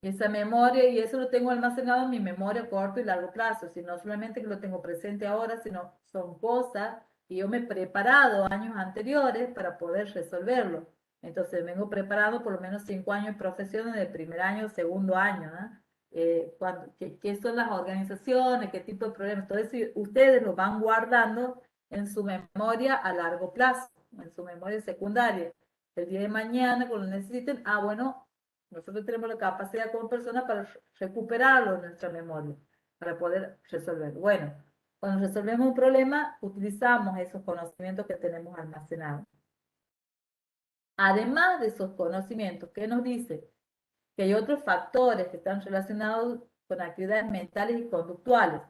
Esa memoria, y eso lo tengo almacenado en mi memoria a corto y largo plazo, si no solamente que lo tengo presente ahora, sino son cosas que yo me he preparado años anteriores para poder resolverlo. Entonces vengo preparado por lo menos 5 años en profesión, en el primer año, segundo año, ¿no? ¿Qué son las organizaciones? ¿Qué tipo de problemas? Entonces ustedes lo van guardando en su memoria a largo plazo, en su memoria secundaria. El día de mañana, cuando lo necesiten, bueno, nosotros tenemos la capacidad como persona para recuperarlo en nuestra memoria, para poder resolver. Bueno, cuando resolvemos un problema, utilizamos esos conocimientos que tenemos almacenados. Además de esos conocimientos, ¿qué nos dice? Que hay otros factores que están relacionados con actividades mentales y conductuales,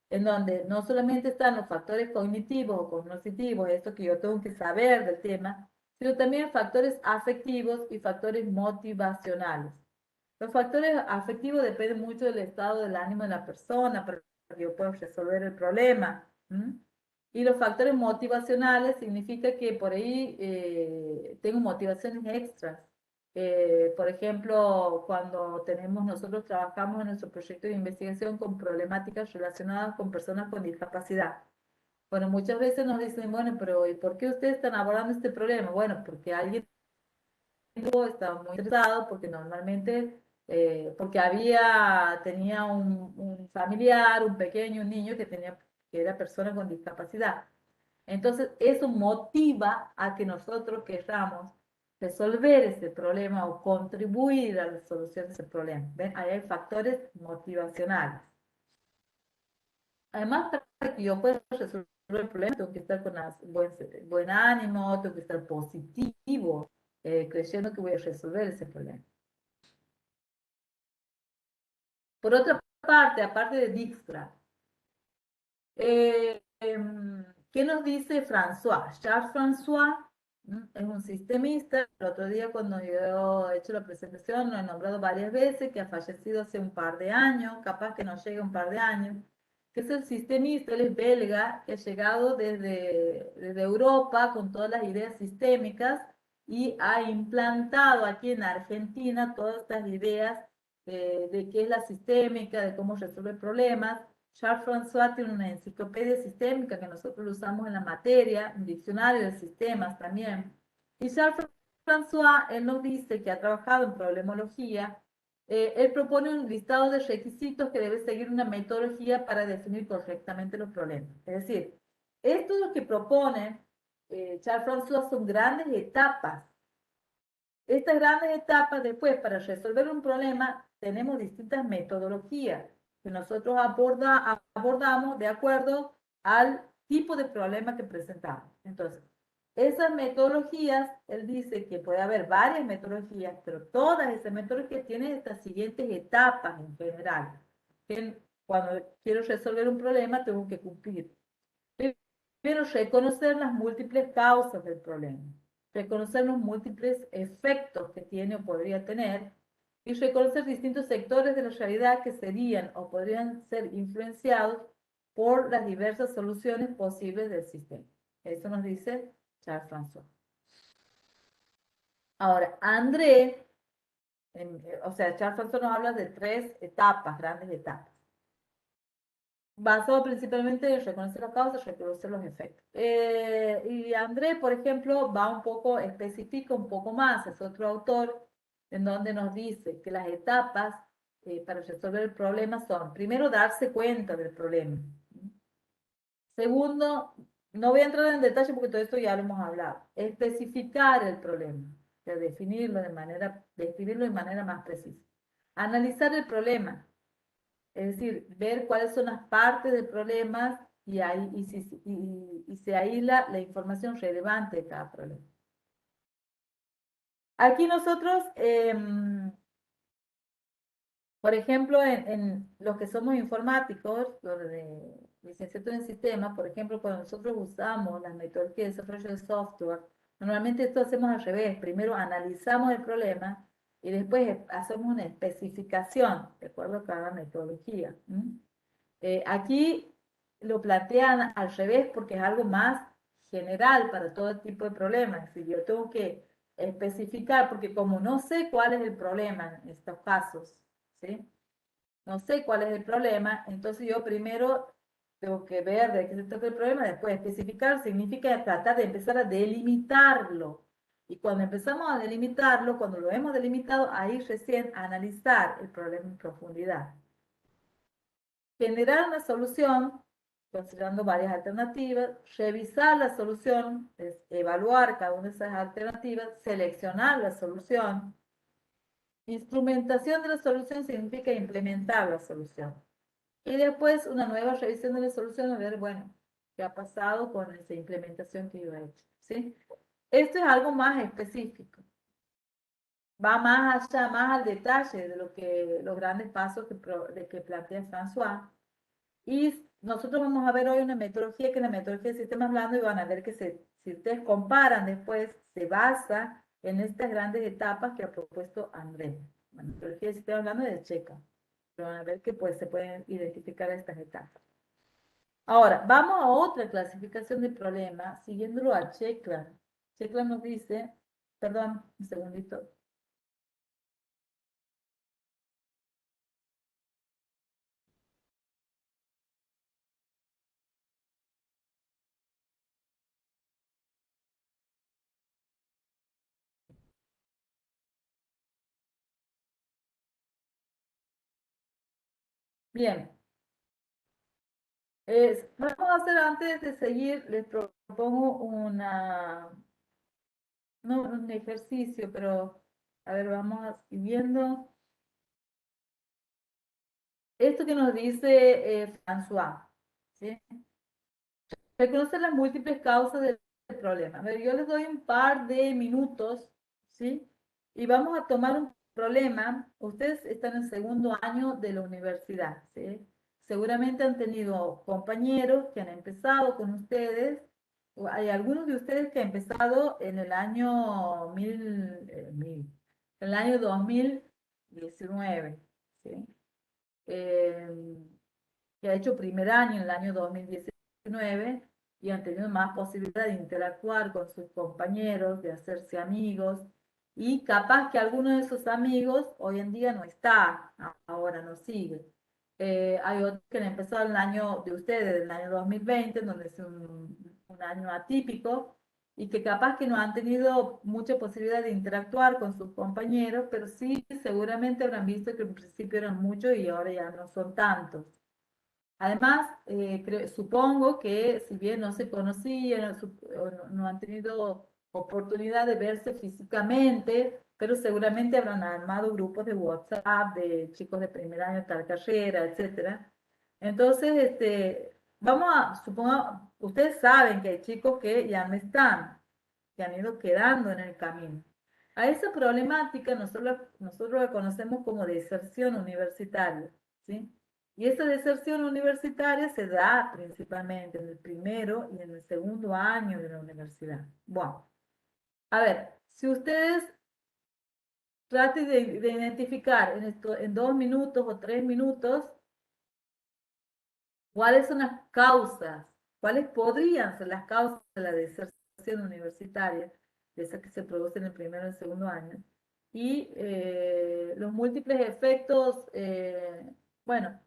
en donde no solamente están los factores cognitivos o cognitivos, esto que yo tengo que saber del tema, sino también factores afectivos y factores motivacionales. Los factores afectivos dependen mucho del estado del ánimo de la persona para que yo pueda resolver el problema. Y los factores motivacionales significa que por ahí tengo motivaciones extras. Por ejemplo, cuando nosotros trabajamos en nuestro proyecto de investigación con problemáticas relacionadas con personas con discapacidad. Bueno, muchas veces nos dicen, bueno, pero ¿y por qué ustedes están abordando este problema? Bueno, porque alguien estaba muy interesado, porque normalmente, porque tenía un familiar, un pequeño, un niño que era persona con discapacidad. Entonces, eso motiva a que nosotros queramos resolver ese problema o contribuir a la solución de ese problema. ¿Ven? Ahí hay factores motivacionales. Además, para que yo pueda resolver el problema, tengo que estar con buen ánimo, tengo que estar positivo, creyendo que voy a resolver ese problema. Por otra parte, aparte de Dijkstra, ¿qué nos dice François? Charles François es un sistemista. El otro día cuando yo he hecho la presentación lo he nombrado varias veces, que ha fallecido hace un par de años, capaz que no llegue un par de años, que es el sistemista. Él es belga, que ha llegado desde Europa con todas las ideas sistémicas y ha implantado aquí en Argentina todas estas ideas de qué es la sistémica, de cómo resolver problemas. Charles François tiene una enciclopedia sistémica que nosotros usamos en la materia, un diccionario de sistemas también. Y Charles François, él nos dice que ha trabajado en problemología. Él propone un listado de requisitos que debe seguir una metodología para definir correctamente los problemas. Es decir, esto es lo que propone Charles François, son grandes etapas. Estas grandes etapas, después, para resolver un problema, tenemos distintas metodologías que nosotros abordamos de acuerdo al tipo de problema que presentamos. Entonces, esas metodologías, él dice que puede haber varias metodologías, pero todas esas metodologías tienen estas siguientes etapas en general. Que cuando quiero resolver un problema, tengo que cumplir. Primero, reconocer las múltiples causas del problema, reconocer los múltiples efectos que tiene o podría tener, y reconocer distintos sectores de la realidad que serían o podrían ser influenciados por las diversas soluciones posibles del sistema. Eso nos dice Charles François. Ahora, André, Charles François nos habla de 3 etapas, grandes etapas, basado principalmente en reconocer las causas, reconocer los efectos. Y André, por ejemplo, va un poco, especifica un poco más, es otro autor, en donde nos dice que las etapas para resolver el problema son, primero, darse cuenta del problema. Segundo, no voy a entrar en detalle porque todo esto ya lo hemos hablado, especificar el problema, describirlo de manera más precisa. Analizar el problema, es decir, ver cuáles son las partes del problema y se aísla la información relevante de cada problema. Aquí nosotros, por ejemplo, en los que somos informáticos, los de licenciatura en sistemas, por ejemplo, cuando nosotros usamos las metodologías de desarrollo de software, normalmente esto hacemos al revés. Primero analizamos el problema y después hacemos una especificación de acuerdo a cada metodología. Aquí lo plantean al revés porque es algo más general para todo tipo de problemas. Si yo tengo que especificar, porque como no sé cuál es el problema en estos casos, ¿sí? No sé cuál es el problema, entonces yo primero tengo que ver de qué se trata el problema, después especificar significa tratar de empezar a delimitarlo. Y cuando empezamos a delimitarlo, cuando lo hemos delimitado, ahí recién analizar el problema en profundidad. Generar una solución, considerando varias alternativas, revisar la solución, es evaluar cada una de esas alternativas, seleccionar la solución. Instrumentación de la solución significa implementar la solución. Y después una nueva revisión de la solución, a ver, bueno, qué ha pasado con esa implementación que yo he hecho, ¿sí? Esto es algo más específico. Va más allá, más al detalle de los grandes pasos que plantea François. Y nosotros vamos a ver hoy una metodología que es la metodología de sistemas blandos, y van a ver que si ustedes comparan después, se basa en estas grandes etapas que ha propuesto André. La metodología de sistemas blandos de Checa. Pero van a ver que pues, se pueden identificar estas etapas. Ahora, vamos a otra clasificación de problemas, siguiéndolo a Cheklan. Cheklan nos dice, perdón, un segundito. Bien. Vamos a hacer, antes de seguir, les propongo una no un ejercicio, pero a ver, vamos a ir viendo. Esto que nos dice François, ¿sí? Reconocer las múltiples causas del problema. A ver, yo les doy un par de minutos, ¿sí? Y vamos a tomar un problema. Ustedes están en segundo año de la universidad, ¿sí? Seguramente han tenido compañeros que han empezado con ustedes. Hay algunos de ustedes que han empezado en el año en el año 2019, ¿sí? Eh, que ha hecho primer año en el año 2019 y han tenido más posibilidad de interactuar con sus compañeros, de hacerse amigos, y capaz que alguno de esos amigos hoy en día no está, ahora no sigue. Hay otros que han empezado el año de ustedes, el año 2020, donde es un año atípico, y que capaz que no han tenido mucha posibilidad de interactuar con sus compañeros, pero sí seguramente habrán visto que en principio eran muchos y ahora ya no son tantos. Además, supongo que si bien no se conocían o no han tenido oportunidad de verse físicamente, pero seguramente habrán armado grupos de WhatsApp de chicos de primer año de tal carrera, etcétera. Entonces, supongo, ustedes saben que hay chicos que ya no están, que han ido quedando en el camino. A esa problemática nosotros la conocemos como deserción universitaria, ¿sí? Y esa deserción universitaria se da principalmente en el primero y en el segundo año de la universidad. Bueno, a ver, si ustedes traten de identificar en 2 minutos o 3 minutos cuáles son las causas, cuáles podrían ser las causas de la deserción universitaria, de esas que se producen en el primero y el segundo año, y los múltiples efectos, bueno,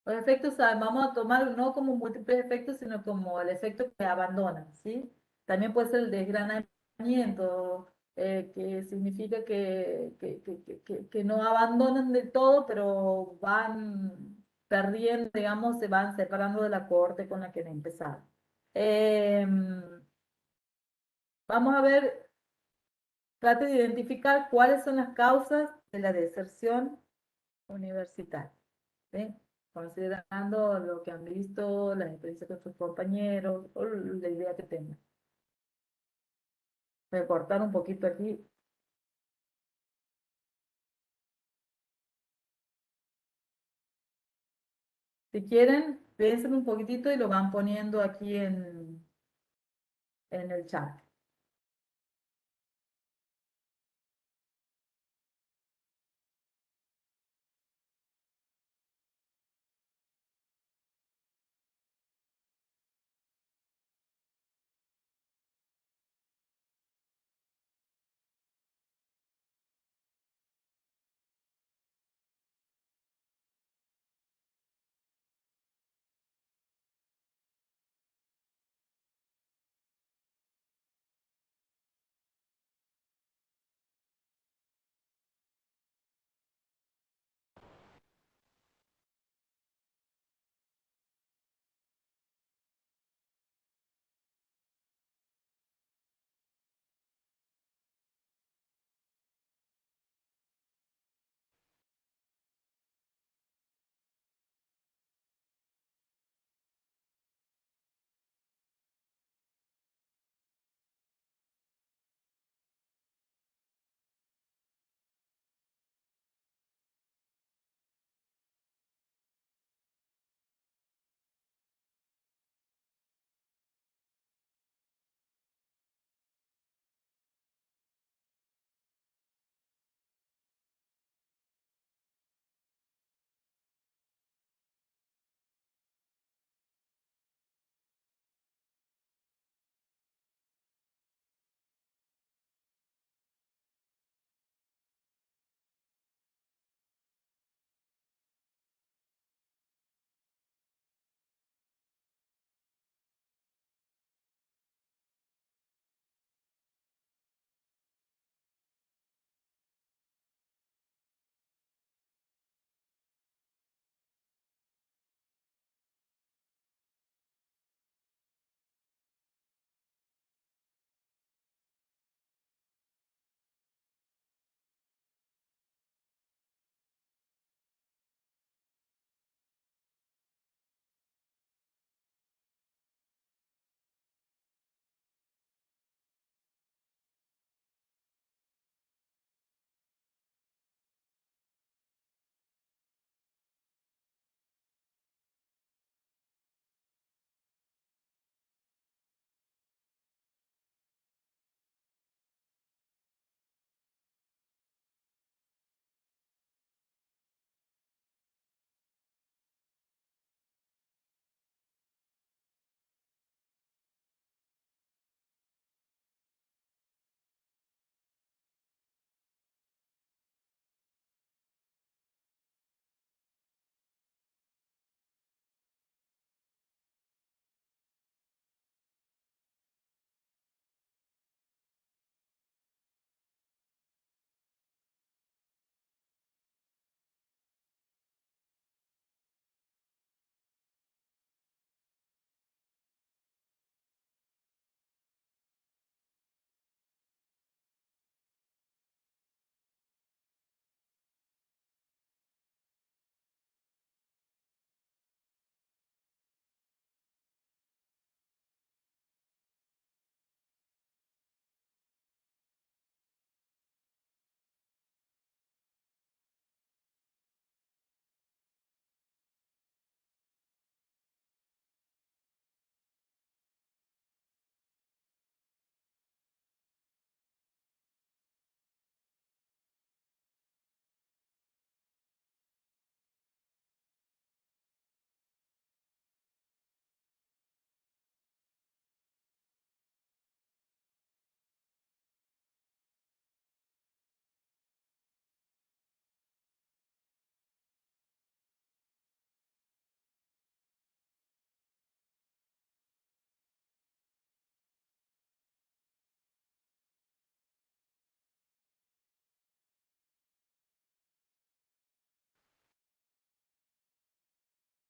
los efectos vamos a tomar no como múltiples efectos, sino como el efecto que abandonan, ¿sí? También puede ser el desgranamiento, que significa que no abandonan del todo, pero van perdiendo, digamos, se van separando de la cohorte con la que han empezado. Vamos a ver, trate de identificar cuáles son las causas de la deserción universitaria, ¿sí? Considerando lo que han visto, las experiencias con sus compañeros, o la idea que tengan. Voy a cortar un poquito aquí. Si quieren, piensen un poquitito y lo van poniendo aquí en el chat.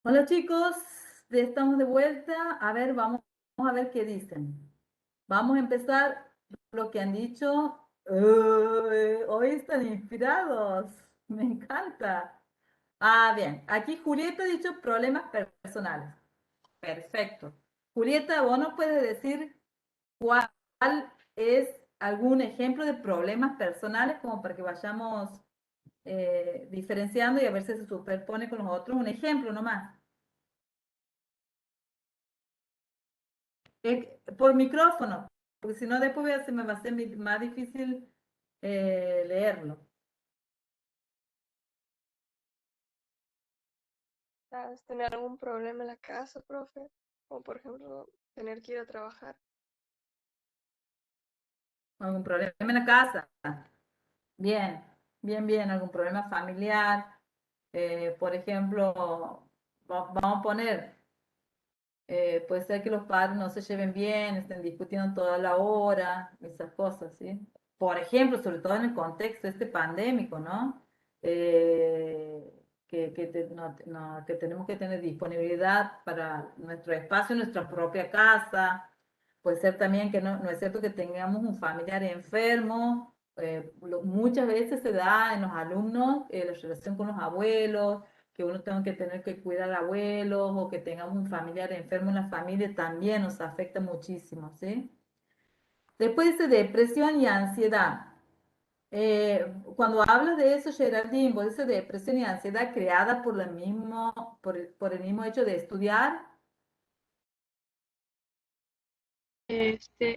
Hola chicos, ya estamos de vuelta. A ver, vamos a ver qué dicen. Vamos a empezar lo que han dicho. Hoy están inspirados. Me encanta. Ah, bien. Aquí Julieta ha dicho problemas personales. Perfecto. Julieta, vos nos puedes decir cuál es algún ejemplo de problemas personales como para que vayamos diferenciando y a ver si se superpone con los otros. Un ejemplo nomás. Por micrófono, porque si no después se me va a hacer más difícil leerlo. ¿Sabes? Tener algún problema en la casa, profe, o por ejemplo, tener que ir a trabajar. ¿Algún problema en la casa? Bien, bien, bien. ¿Algún problema familiar? Por ejemplo, vamos a poner, puede ser que los padres no se lleven bien, estén discutiendo toda la hora, esas cosas, ¿sí? Por ejemplo, sobre todo en el contexto este pandémico, ¿no? Que tenemos que tener disponibilidad para nuestro espacio, nuestra propia casa. Puede ser también que no es cierto que tengamos un familiar enfermo. Muchas veces se da en los alumnos la relación con los abuelos, que uno tenga que tener que cuidar abuelos o que tengamos un familiar enfermo en la familia, también nos afecta muchísimo, ¿sí? Después dice depresión y ansiedad. Cuando hablas de eso, Geraldine, vos dices depresión y ansiedad creada por el mismo hecho de estudiar.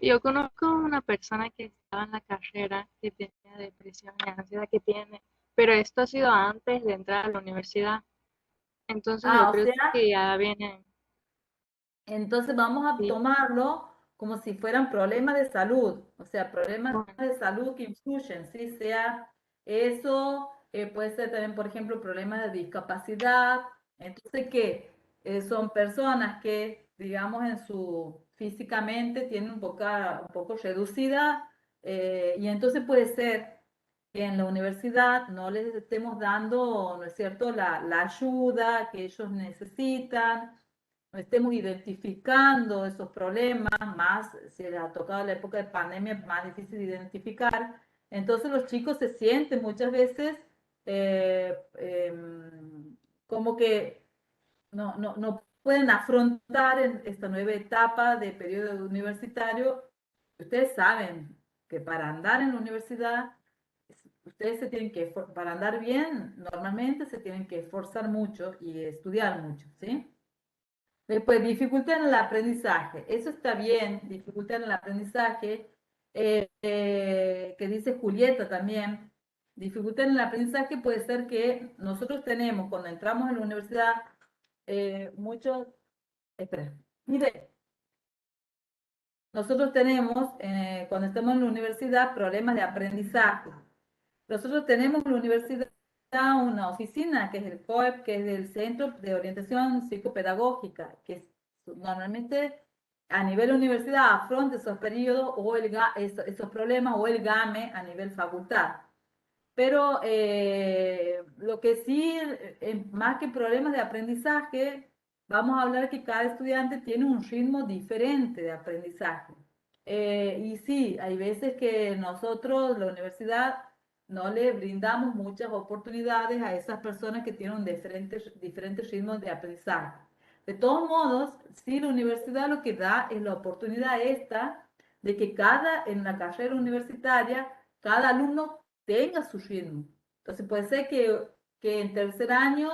Yo conozco una persona que estaba en la carrera que tenía depresión y ansiedad que tiene, pero esto ha sido antes de entrar a la universidad. Entonces yo Ah, o creo sea, que ya viene, entonces vamos a sí, tomarlo como si fueran problemas de salud, o sea, problemas bueno, de salud que influyen, ¿sí? Sea eso, puede ser también, por ejemplo, problemas de discapacidad. Entonces, ¿qué? Son personas que, digamos, físicamente tienen un poco reducida, y entonces puede ser que en la universidad no les estemos dando, ¿no es cierto?, la ayuda que ellos necesitan, no estemos identificando esos problemas, más si les ha tocado la época de pandemia, más difícil de identificar. Entonces los chicos se sienten muchas veces eh, eh, como que no pueden afrontar en esta nueva etapa de periodo universitario. Ustedes saben que para andar en la universidad, ustedes se tienen que, para andar bien, normalmente se tienen que esforzar mucho y estudiar mucho, ¿sí? Después, dificultad en el aprendizaje. Eso está bien, dificultad en el aprendizaje, que dice Julieta también. Dificultad en el aprendizaje puede ser que nosotros tenemos, cuando entramos en la universidad, muchos, espera, mire, nosotros tenemos, cuando estamos en la universidad, problemas de aprendizaje. Nosotros tenemos en la universidad una oficina que es el COEP, que es el Centro de Orientación Psicopedagógica, que normalmente a nivel universidad afronta esos periodos o esos problemas o el GAME a nivel facultad. Pero lo que sí, más que problemas de aprendizaje, vamos a hablar que cada estudiante tiene un ritmo diferente de aprendizaje. Y sí, hay veces que nosotros, la universidad, no le brindamos muchas oportunidades a esas personas que tienen diferentes ritmos de aprendizaje. De todos modos, sí, la universidad lo que da es la oportunidad esta de que en la carrera universitaria, cada alumno tenga su ritmo. Entonces puede ser que en tercer año,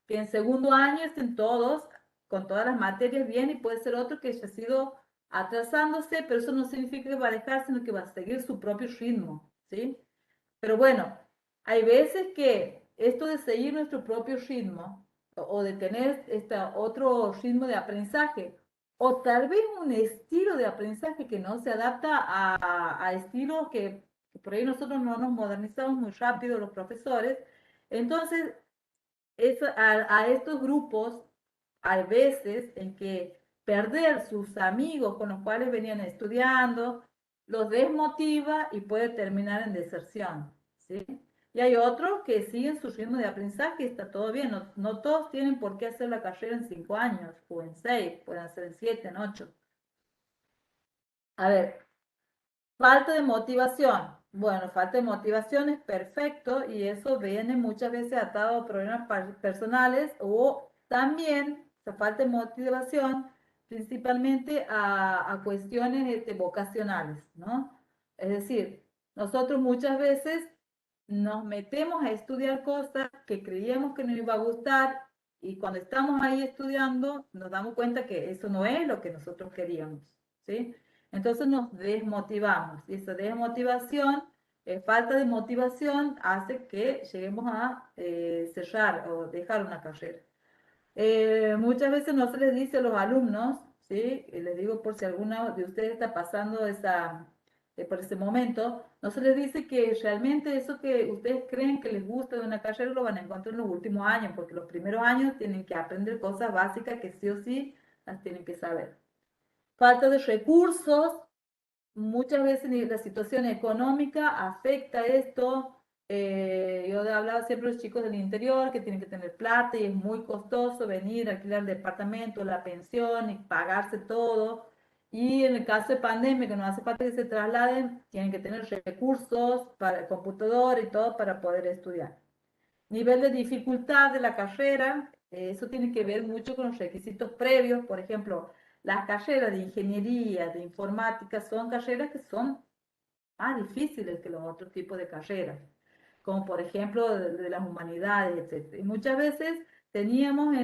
que en segundo año estén todos con todas las materias bien, y puede ser otro que haya sido atrasándose, pero eso no significa que va a dejar, sino que va a seguir su propio ritmo, ¿sí? Pero bueno, hay veces que esto de seguir nuestro propio ritmo o de tener este otro ritmo de aprendizaje, o tal vez un estilo de aprendizaje que no se adapta a estilos que por ahí nosotros no nos modernizamos muy rápido los profesores. Entonces, a estos grupos hay veces en que perder sus amigos con los cuales venían estudiando los desmotiva y puede terminar en deserción, ¿sí? Y hay otros que siguen su ritmo de aprendizaje y está todo bien. No, no todos tienen por qué hacer la carrera en 5 años o en 6, pueden hacer en 7, en 8. A ver, falta de motivación. Bueno, falta de motivación es perfecto y eso viene muchas veces atado a problemas personales o también la falta de motivación principalmente a cuestiones vocacionales, ¿no? Es decir, nosotros muchas veces nos metemos a estudiar cosas que creíamos que nos iba a gustar y cuando estamos ahí estudiando nos damos cuenta que eso no es lo que nosotros queríamos, ¿sí? Entonces nos desmotivamos y esa desmotivación, falta de motivación hace que lleguemos a cerrar o dejar una carrera. Muchas veces no se les dice a los alumnos, ¿sí? Y les digo por si alguno de ustedes está pasando por ese momento, no se les dice que realmente eso que ustedes creen que les gusta de una carrera lo van a encontrar en los últimos años, porque los primeros años tienen que aprender cosas básicas que sí o sí las tienen que saber. Falta de recursos, muchas veces la situación económica afecta esto. Yo hablaba siempre a los chicos del interior que tienen que tener plata y es muy costoso venir a alquilar el departamento, la pensión y pagarse todo. Y en el caso de pandemia, que no hace falta que se trasladen, tienen que tener recursos para el computador y todo para poder estudiar. Nivel de dificultad de la carrera, eso tiene que ver mucho con los requisitos previos. Por ejemplo, las carreras de ingeniería, de informática, son carreras que son más difíciles que los otros tipos de carreras, como por ejemplo de las humanidades, etc. Y muchas veces teníamos,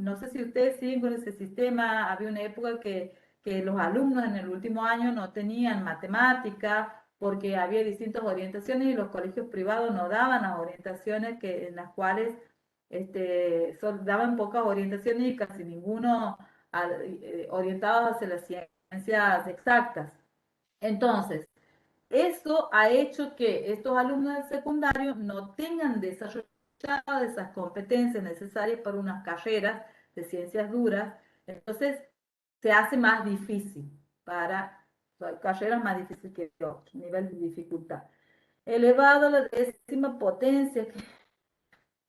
no sé si ustedes siguen con ese sistema, había una época que los alumnos en el último año no tenían matemática porque había distintas orientaciones y los colegios privados no daban las orientaciones en las cuales daban pocas orientaciones y casi ninguno orientado hacia las ciencias exactas. Entonces, eso ha hecho que estos alumnos del secundario no tengan desarrollado esas competencias necesarias para unas carreras de ciencias duras. Entonces, se hace más difícil carreras más difíciles que otros, nivel de dificultad. Elevado a la 10ª potencia, que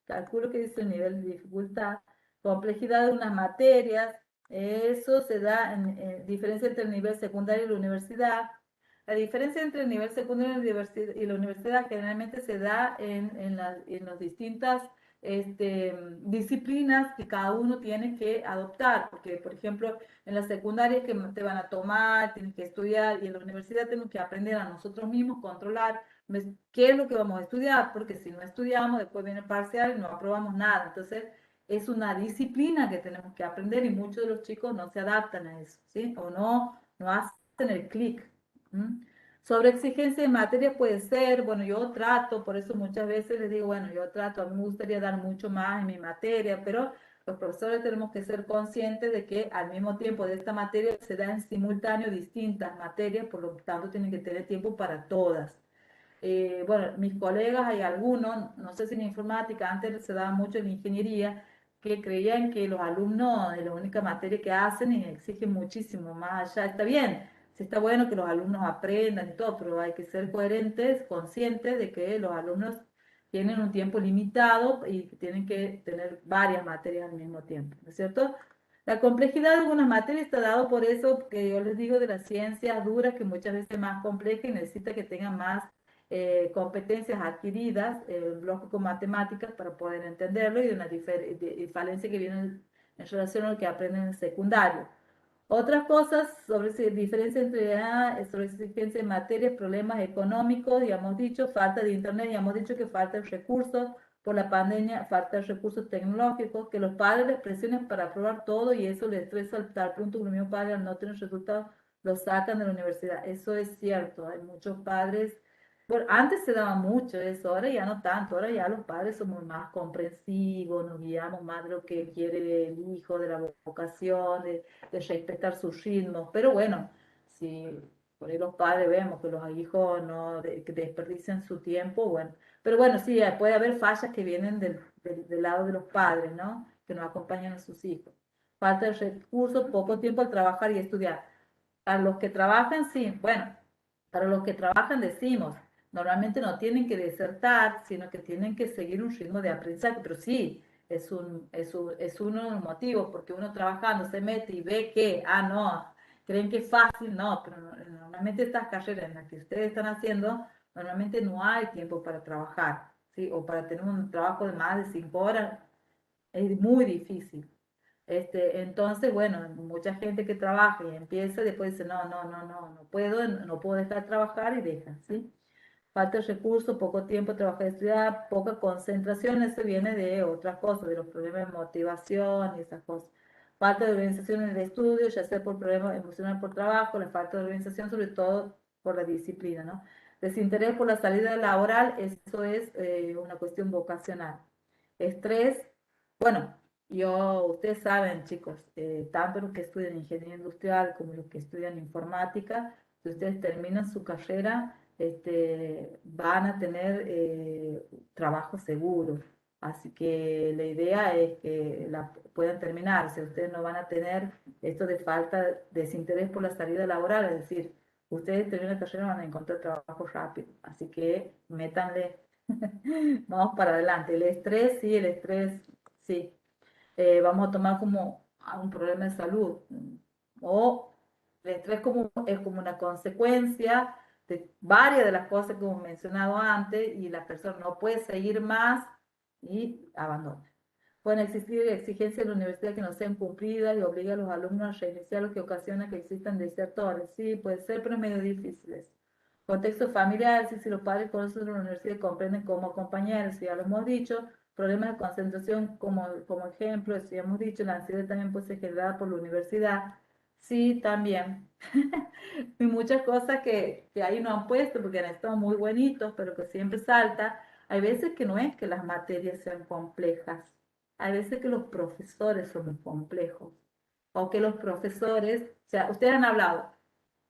calculo que dice el nivel de dificultad, complejidad de unas materias, eso se da en diferencia entre el nivel secundario y la universidad. La diferencia entre el nivel secundario y la universidad generalmente se da en las distintas disciplinas que cada uno tiene que adoptar, porque por ejemplo en la secundaria es que te van a tomar, tienes que estudiar, y en la universidad tenemos que aprender a nosotros mismos, controlar qué es lo que vamos a estudiar, porque si no estudiamos, después viene el parcial y no aprobamos nada. Entonces, es una disciplina que tenemos que aprender y muchos de los chicos no se adaptan a eso, ¿sí? O no hacen el clic. Sobre exigencia de materia puede ser, bueno, yo trato, por eso muchas veces les digo, bueno, yo trato, a mí me gustaría dar mucho más en mi materia, pero los profesores tenemos que ser conscientes de que al mismo tiempo de esta materia se da en simultáneo distintas materias, por lo tanto tienen que tener tiempo para todas. Bueno, mis colegas, hay algunos, no sé si en informática, antes se daba mucho en ingeniería, que creían que los alumnos es la única materia que hacen y exigen muchísimo más allá. Está bien, sí está bueno que los alumnos aprendan y todo, pero hay que ser coherentes, conscientes de que los alumnos tienen un tiempo limitado y tienen que tener varias materias al mismo tiempo, ¿no es cierto? La complejidad de algunas materias está dado por eso que yo les digo de las ciencias duras, que muchas veces es más compleja y necesita que tengan más competencias adquiridas, lógico matemáticas para poder entenderlo y de una diferencia que viene en relación a lo que aprenden en el secundario. Otras cosas sobre diferencia entre sobre exigencia de materias, problemas económicos, ya hemos dicho, falta de internet, ya hemos dicho que falta de recursos por la pandemia, falta de recursos tecnológicos, que los padres les presionen para aprobar todo y eso les estresa al tal punto que los mismos padres al no tener resultados los sacan de la universidad. Eso es cierto, hay muchos padres. Bueno, antes se daba mucho eso, ahora ya no tanto, ahora ya los padres somos más comprensivos, nos guiamos más de lo que quiere el hijo, de la vocación, de respetar sus ritmos, pero bueno, si por ahí los padres vemos que los hijos no que desperdician su tiempo, bueno, pero bueno, sí, puede haber fallas que vienen del lado de los padres, ¿no? Que no acompañan a sus hijos. Falta de recursos, poco tiempo al trabajar y estudiar. A los que trabajan, sí, bueno, para los que trabajan decimos, Normalmente no tienen que desertar, sino que tienen que seguir un ritmo de aprendizaje, pero sí, es uno de los motivos, porque uno trabajando se mete y ve que, no, creen que es fácil, no, pero normalmente estas carreras en las que ustedes están haciendo, normalmente no hay tiempo para trabajar, ¿sí? O para tener un trabajo de más de 5 horas, es muy difícil. Entonces, bueno, mucha gente que trabaja y empieza, después dice, no puedo dejar de trabajar y deja, ¿sí? Falta de recursos, poco tiempo trabajar y estudiar, poca concentración, eso viene de otras cosas, de los problemas de motivación y esas cosas. Falta de organización en el estudio, ya sea por problemas emocionales por trabajo, la falta de organización, sobre todo por la disciplina, ¿no? Desinterés por la salida laboral, eso es una cuestión vocacional. Estrés, bueno, ustedes saben, chicos, tanto los que estudian ingeniería industrial como los que estudian informática, si ustedes terminan su carrera, van a tener trabajo seguro. Así que la idea es que la puedan terminar. Si ustedes no van a tener esto de falta de desinterés por la salida laboral, es decir, ustedes terminan la carrera van a encontrar trabajo rápido. Así que métanle, vamos para adelante. El estrés, sí. Vamos a tomar como un problema de salud. O el estrés es como una consecuencia de varias de las cosas que hemos mencionado antes y la persona no puede seguir más y abandona. Pueden existir exigencias en la universidad que no sean cumplidas y obliga a los alumnos a reiniciar, lo que ocasiona que existan desertores. Sí, puede ser, pero es medio difícil eso. Contexto familiar, si los padres conocen la universidad y comprenden cómo acompañar, eso ya lo hemos dicho. Problemas de concentración como ejemplo, eso ya hemos dicho. La ansiedad también puede ser generada por la universidad. Sí, también. Y muchas cosas que ahí no han puesto porque han estado muy buenitos, pero que siempre salta. Hay veces que no es que las materias sean complejas, hay veces que los profesores son muy complejos, o que los profesores, o sea, ustedes han hablado,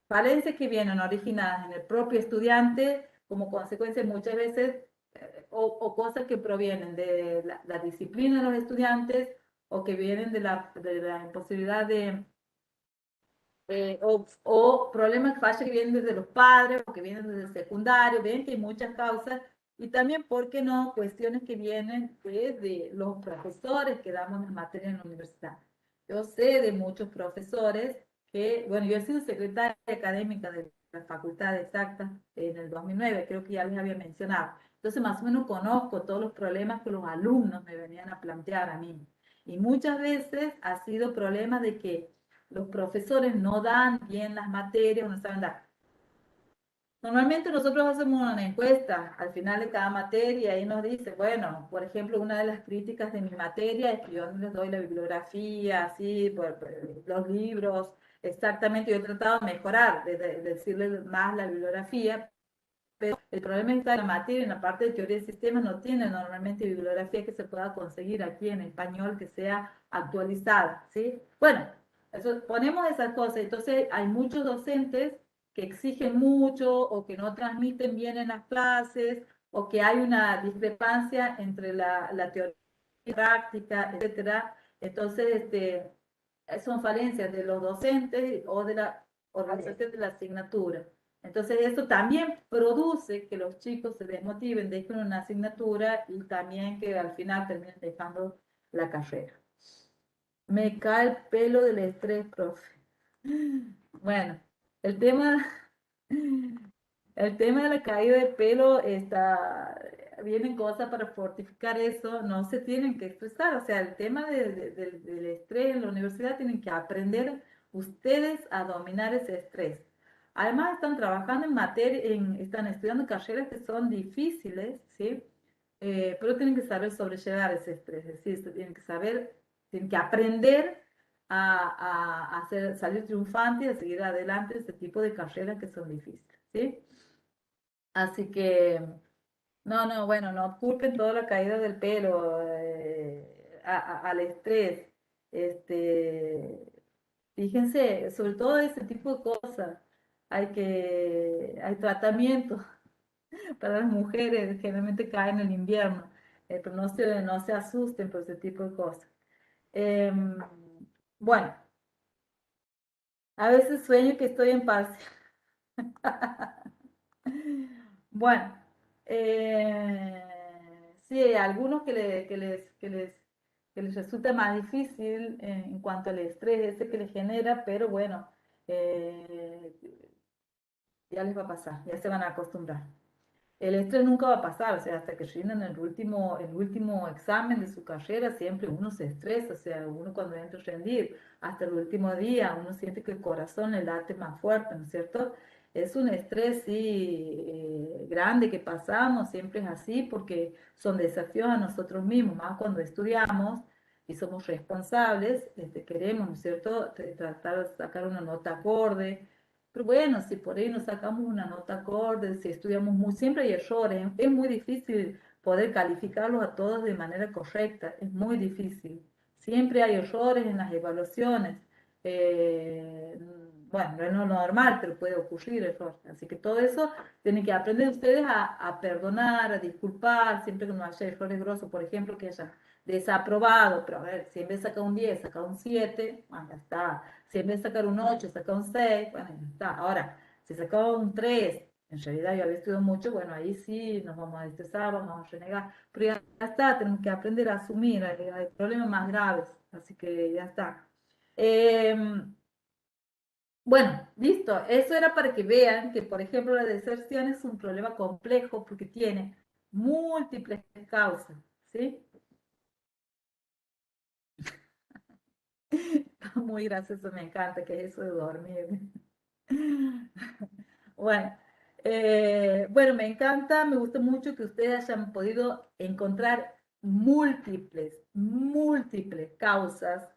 falencias que vienen originadas en el propio estudiante como consecuencia muchas veces, o cosas que provienen de la disciplina de los estudiantes, o que vienen de la imposibilidad o problemas, fallas que vienen desde los padres o que vienen desde el secundario, ven que hay muchas causas, y también, ¿por qué no?, cuestiones que vienen desde los profesores que damos las materias en la universidad. Yo sé de muchos profesores que, bueno, yo he sido secretaria académica de la Facultad de Exactas en el 2009, creo que ya les había mencionado. Entonces, más o menos conozco todos los problemas que los alumnos me venían a plantear a mí. Y muchas veces ha sido problema de que los profesores no dan bien las materias, no saben dar. Normalmente nosotros hacemos una encuesta al final de cada materia y ahí nos dice, bueno, por ejemplo, una de las críticas de mi materia es que yo no les doy la bibliografía, así, por los libros, exactamente, yo he tratado de mejorar, de decirles más la bibliografía, pero el problema está en la materia, en la parte de teoría de sistemas, no tiene normalmente bibliografía que se pueda conseguir aquí en español que sea actualizada, ¿sí? Bueno, ponemos esas cosas, entonces hay muchos docentes que exigen mucho o que no transmiten bien en las clases o que hay una discrepancia entre la teoría y la práctica, etcétera. Entonces, son falencias de los docentes o de la organización de la asignatura. Entonces, esto también produce que los chicos se desmotiven, dejen una asignatura y también que al final terminen dejando la carrera. Me cae el pelo del estrés, profe. Bueno, el tema, el tema de la caída de pelo vienen cosas para fortificar eso, no se tienen que estresar, o sea, el tema del estrés en la universidad tienen que aprender ustedes a dominar ese estrés. Además están trabajando en materia, están estudiando carreras que son difíciles, ¿sí? Pero tienen que saber sobrellevar ese estrés, es decir, tienen que aprender a salir triunfante y a seguir adelante este tipo de carreras que son difíciles, ¿sí? Así que, no, bueno, no culpen toda la caída del pelo al estrés. Este, Fíjense, sobre todo ese tipo de cosas. Hay tratamientos para las mujeres, generalmente caen en el invierno, pero no se asusten por ese tipo de cosas. Em, bueno, a veces sueño que estoy en paz. Bueno, sí, hay algunos que les resulta más difícil en cuanto al estrés ese que les genera, pero bueno, eh, ya les va a pasar, ya se van a acostumbrar. El estrés nunca va a pasar, o sea, hasta que rinden el último examen de su carrera, siempre uno se estresa, o sea, uno cuando entra a rendir, hasta el último día, uno siente que el corazón le late más fuerte, ¿no es cierto? Es un estrés, sí, grande que pasamos, siempre es así, porque son desafíos a nosotros mismos, más cuando estudiamos y somos responsables, queremos, ¿no es cierto?, tratar de sacar una nota acorde, pero bueno, si por ahí nos sacamos una nota acorde, si estudiamos muy, siempre hay errores, es muy difícil poder calificarlos a todos de manera correcta, es muy difícil. Siempre hay errores en las evaluaciones. Eh, bueno, no es lo normal, pero puede ocurrir errores. Así que todo eso tienen que aprender ustedes a perdonar, a disculpar, siempre que no haya errores grosos, por ejemplo, que haya desaprobado, pero a ver, si en vez de sacar un 10, saca un 7, bueno, ya está. Si en vez de sacar un 8, saca un 6, bueno, ya está. Ahora, si sacaba un 3, en realidad yo había estudiado mucho, bueno, ahí sí nos vamos a estresar, vamos a renegar, pero ya está, tenemos que aprender a asumir, hay problemas más graves, así que ya está. Bueno, listo, eso era para que vean que, por ejemplo, la deserción es un problema complejo porque tiene múltiples causas, ¿sí? Muy gracioso, me encanta, que es eso de dormir. Bueno, bueno, me encanta, me gusta mucho que ustedes hayan podido encontrar múltiples causas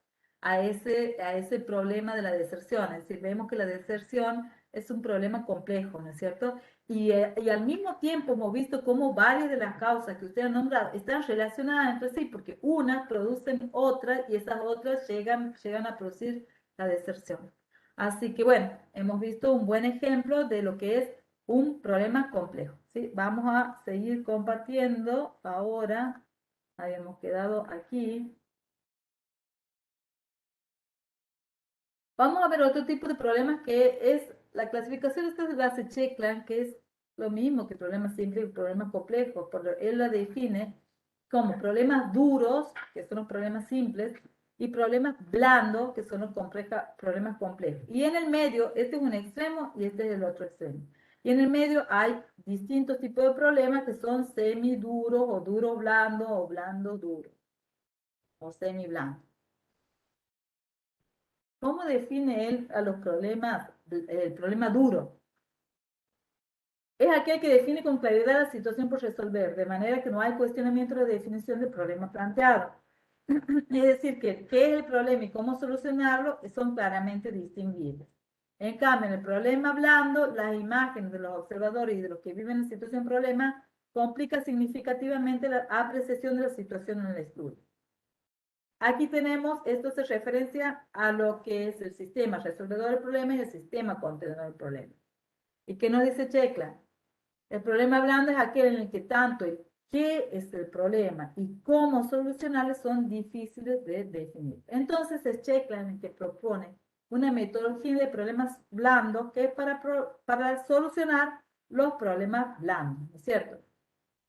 a ese problema de la deserción. Es decir, vemos que la deserción es un problema complejo, ¿no es cierto? Y al mismo tiempo hemos visto cómo varias de las causas que ustedes han nombrado están relacionadas entre sí, porque unas producen otras y esas otras llegan a producir la deserción. Así que bueno, hemos visto un buen ejemplo de lo que es un problema complejo, ¿sí? Vamos a seguir compartiendo ahora. Habíamos quedado aquí. Vamos a ver otro tipo de problemas que es la clasificación esta de la Cheklan, que es lo mismo que problemas simples y problemas complejos. Él la define como problemas duros, que son los problemas simples, y problemas blandos, que son los problemas complejos. Y en el medio, este es un extremo y este es el otro extremo. Y en el medio hay distintos tipos de problemas que son semiduros o duro blando o blando duro o semi blando. ¿Cómo define él a los problemas, el problema duro? Es aquel que define con claridad la situación por resolver, de manera que no hay cuestionamiento de definición del problema planteado. Es decir, que qué es el problema y cómo solucionarlo son claramente distinguibles. En cambio, en el problema blando, las imágenes de los observadores y de los que viven en situación problema complica significativamente la apreciación de la situación en el estudio. Aquí tenemos, esto se referencia a lo que es el sistema resolvedor del problema y el sistema contenedor del problema. ¿Y qué nos dice Cheklan? El problema blando es aquel en el que tanto el qué es el problema y cómo solucionarlo son difíciles de definir. Entonces es Cheklan el que propone una metodología de problemas blandos que es para solucionar los problemas blandos, ¿no es cierto?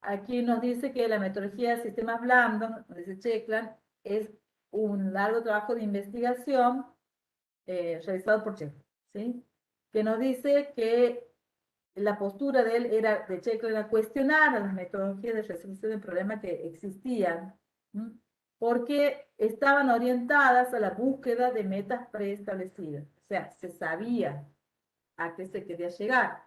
Aquí nos dice que la metodología de sistemas blandos, nos dice Cheklan, es un largo trabajo de investigación realizado por Cheklan, ¿sí? Que nos dice que la postura de él de Cheklan era cuestionar a las metodologías de resolución de problemas que existían, ¿sí? Porque estaban orientadas a la búsqueda de metas preestablecidas. O sea, se sabía a qué se quería llegar.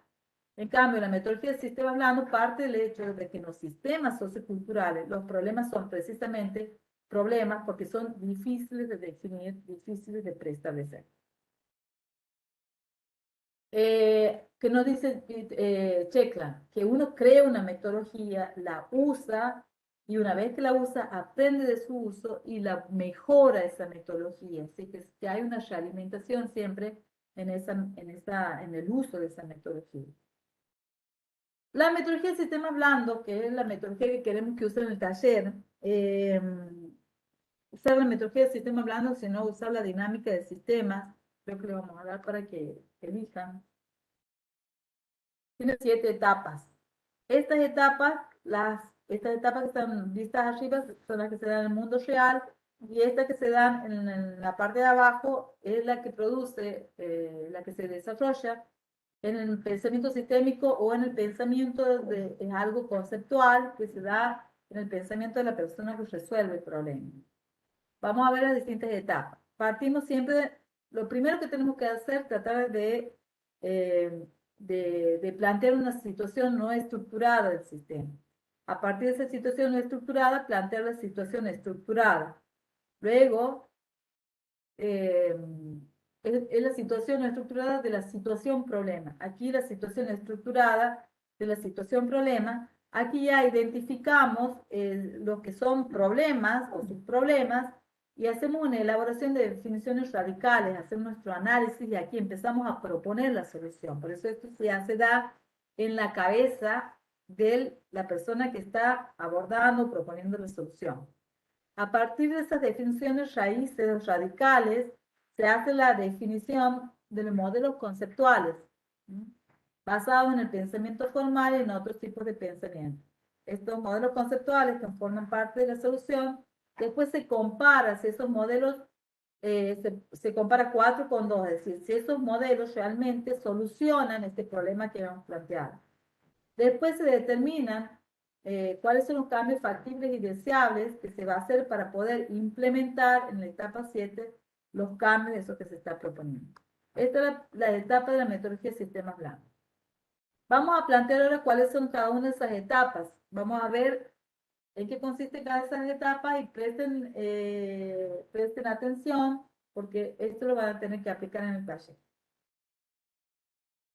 En cambio, la metodología del sistema blando parte del hecho de que en los sistemas socioculturales los problemas son precisamente problemas porque son difíciles de definir, difíciles de preestablecer. Que nos dice Cheklan, que uno crea una metodología, la usa y una vez que la usa, aprende de su uso y la mejora esa metodología. Así que hay una realimentación siempre en el uso de esa metodología. La metodología del sistema blando, que es la metodología que queremos que usen en el taller, usar la metodología del sistema blando, sino usar la dinámica del sistema, creo que le vamos a dar para que elijan. Tiene 7 etapas. Estas etapas, estas etapas que están vistas arriba son las que se dan en el mundo real, y estas que se dan en la parte de abajo es la que produce, la que se desarrolla en el pensamiento sistémico o en el pensamiento es algo conceptual que se da en el pensamiento de la persona que resuelve el problema. Vamos a ver las distintas etapas. Partimos siempre, lo primero que tenemos que hacer, tratar de plantear una situación no estructurada del sistema. A partir de esa situación no estructurada, plantear la situación estructurada. Luego, es la situación no estructurada de la situación problema. Aquí la situación estructurada de la situación problema. Aquí ya identificamos lo que son problemas o subproblemas y hacemos una elaboración de definiciones radicales, hacemos nuestro análisis y aquí empezamos a proponer la solución. Por eso esto se da en la cabeza de la persona que está abordando, proponiendo la solución. A partir de esas definiciones raíces radicales, se hace la definición de los modelos conceptuales, basados en el pensamiento formal y en otros tipos de pensamiento. Estos modelos conceptuales que forman parte de la solución, después se compara si esos modelos, se compara 4 con 2, es decir, si esos modelos realmente solucionan este problema que hemos planteado. Después se determinan cuáles son los cambios factibles y deseables que se va a hacer para poder implementar en la etapa 7 los cambios de eso que se está proponiendo. Esta es la etapa de la metodología de sistemas blancos. Vamos a plantear ahora cuáles son cada una de esas etapas. Vamos a ver en qué consiste cada una de esas etapas y presten atención porque esto lo van a tener que aplicar en el taller.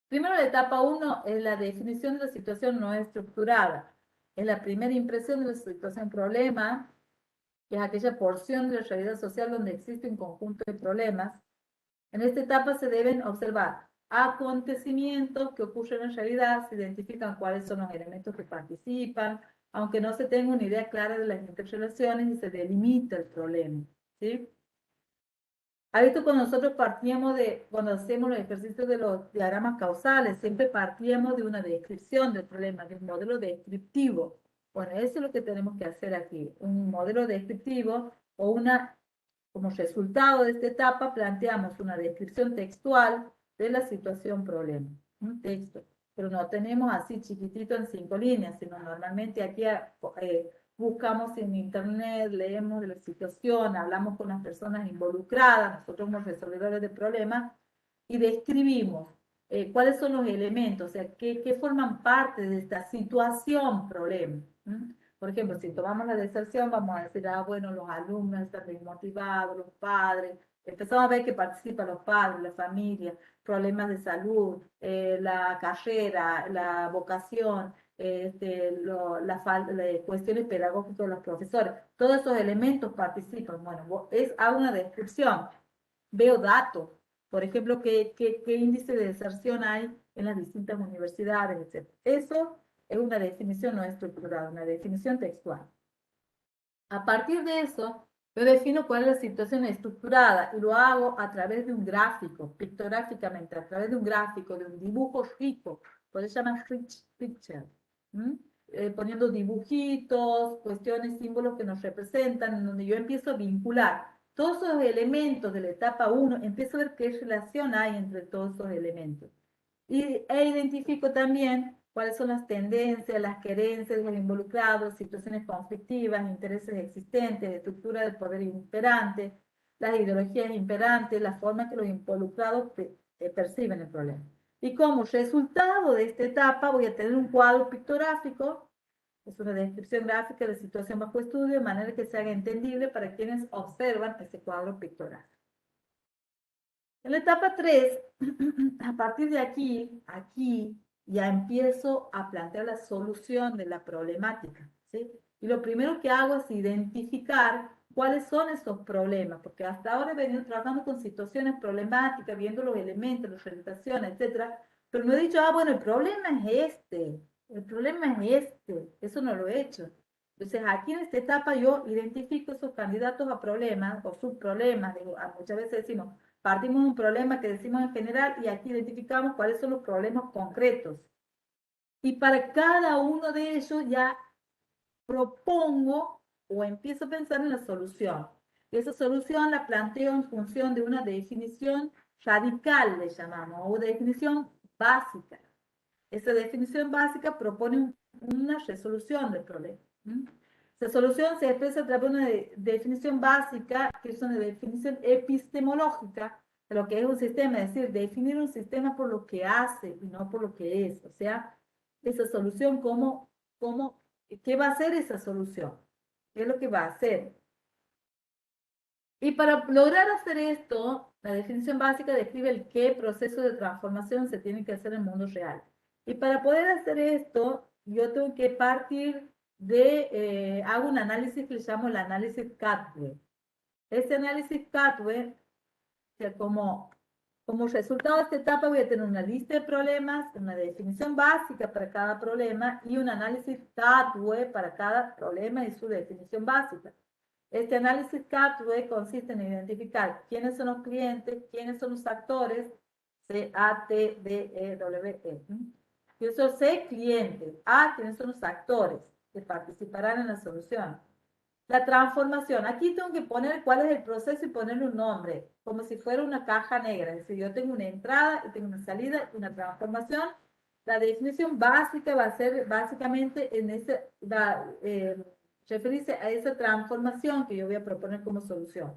Primero, la etapa 1 es la definición de la situación no estructurada. Es la primera impresión de la situación problema, que es aquella porción de la realidad social donde existe un conjunto de problemas. En esta etapa se deben observar acontecimientos que ocurren en realidad, se identifican cuáles son los elementos que participan, aunque no se tenga una idea clara de las interrelaciones y se delimita el problema, ¿sí? ¿Ha visto cuando nosotros cuando hacemos los ejercicios de los diagramas causales, siempre partíamos de una descripción del problema, de un modelo descriptivo? Bueno, eso es lo que tenemos que hacer aquí, un modelo descriptivo o como resultado de esta etapa planteamos una descripción textual de la situación problema, un texto, pero no tenemos así chiquitito en 5 líneas, sino normalmente aquí buscamos en internet, leemos de la situación, hablamos con las personas involucradas, nosotros somos resolvedores de problemas, y describimos cuáles son los elementos, o sea, qué forman parte de esta situación problema. Por ejemplo, si tomamos la deserción, vamos a decir, bueno, los alumnos están desmotivados, los padres, empezamos a ver que participan los padres, la familia, problemas de salud, la carrera, la vocación, las cuestiones pedagógicas de los profesores, todos esos elementos participan. Bueno, hago una descripción, veo datos, por ejemplo, qué índice de deserción hay en las distintas universidades, etc. Eso es una definición no estructurada, una definición textual. A partir de eso, yo defino cuál es la situación estructurada y lo hago a través de un gráfico, pictográficamente, a través de un gráfico, de un dibujo rico, por eso se llama rich picture. Poniendo dibujitos, cuestiones, símbolos que nos representan, en donde yo empiezo a vincular todos esos elementos de la etapa 1, empiezo a ver qué relación hay entre todos esos elementos. E identifico también cuáles son las tendencias, las querencias de los involucrados, situaciones conflictivas, intereses existentes, estructura del poder imperante, las ideologías imperantes, la forma en que los involucrados perciben el problema. Y como resultado de esta etapa voy a tener un cuadro pictográfico, es una descripción gráfica de la situación bajo estudio, de manera que se haga entendible para quienes observan ese cuadro pictográfico. En la etapa 3, a partir de aquí ya empiezo a plantear la solución de la problemática, ¿sí? Y lo primero que hago es identificar cuáles son esos problemas, porque hasta ahora he venido trabajando con situaciones problemáticas, viendo los elementos, las orientaciones, etcétera, pero no he dicho, bueno, el problema es este, eso no lo he hecho. Entonces, aquí en esta etapa yo identifico esos candidatos a problemas o subproblemas, muchas veces decimos, partimos de un problema que decimos en general y aquí identificamos cuáles son los problemas concretos. y para cada uno de ellos ya propongo o empiezo a pensar en la solución. Y esa solución la planteo en función de una definición radical, le llamamos, o definición básica. Esa definición básica propone una resolución del problema. Esa solución se expresa a través de una definición básica, que es una definición epistemológica de lo que es un sistema, es decir, definir un sistema por lo que hace y no por lo que es. O sea, esa solución, ¿qué va a hacer esa solución? ¿Qué es lo que va a hacer? Y para lograr hacer esto, la definición básica describe el qué proceso de transformación se tiene que hacer en el mundo real. Y para poder hacer esto, yo tengo que partir hago un análisis que le llamo el análisis Cadwell. Este análisis Cadwell, que como resultado de esta etapa voy a tener una lista de problemas, una definición básica para cada problema y un análisis Cadwell para cada problema y su definición básica. Este análisis Cadwell consiste en identificar quiénes son los clientes, quiénes son los actores, C-A-T-D-E-W-E. Yo soy C, clientes, A, quiénes son los actores que participarán en la solución. La transformación, aquí tengo que poner cuál es el proceso y ponerle un nombre, como si fuera una caja negra. Es decir, yo tengo una entrada y tengo una salida y una transformación. La definición básica va a ser básicamente referirse a esa transformación que yo voy a proponer como solución.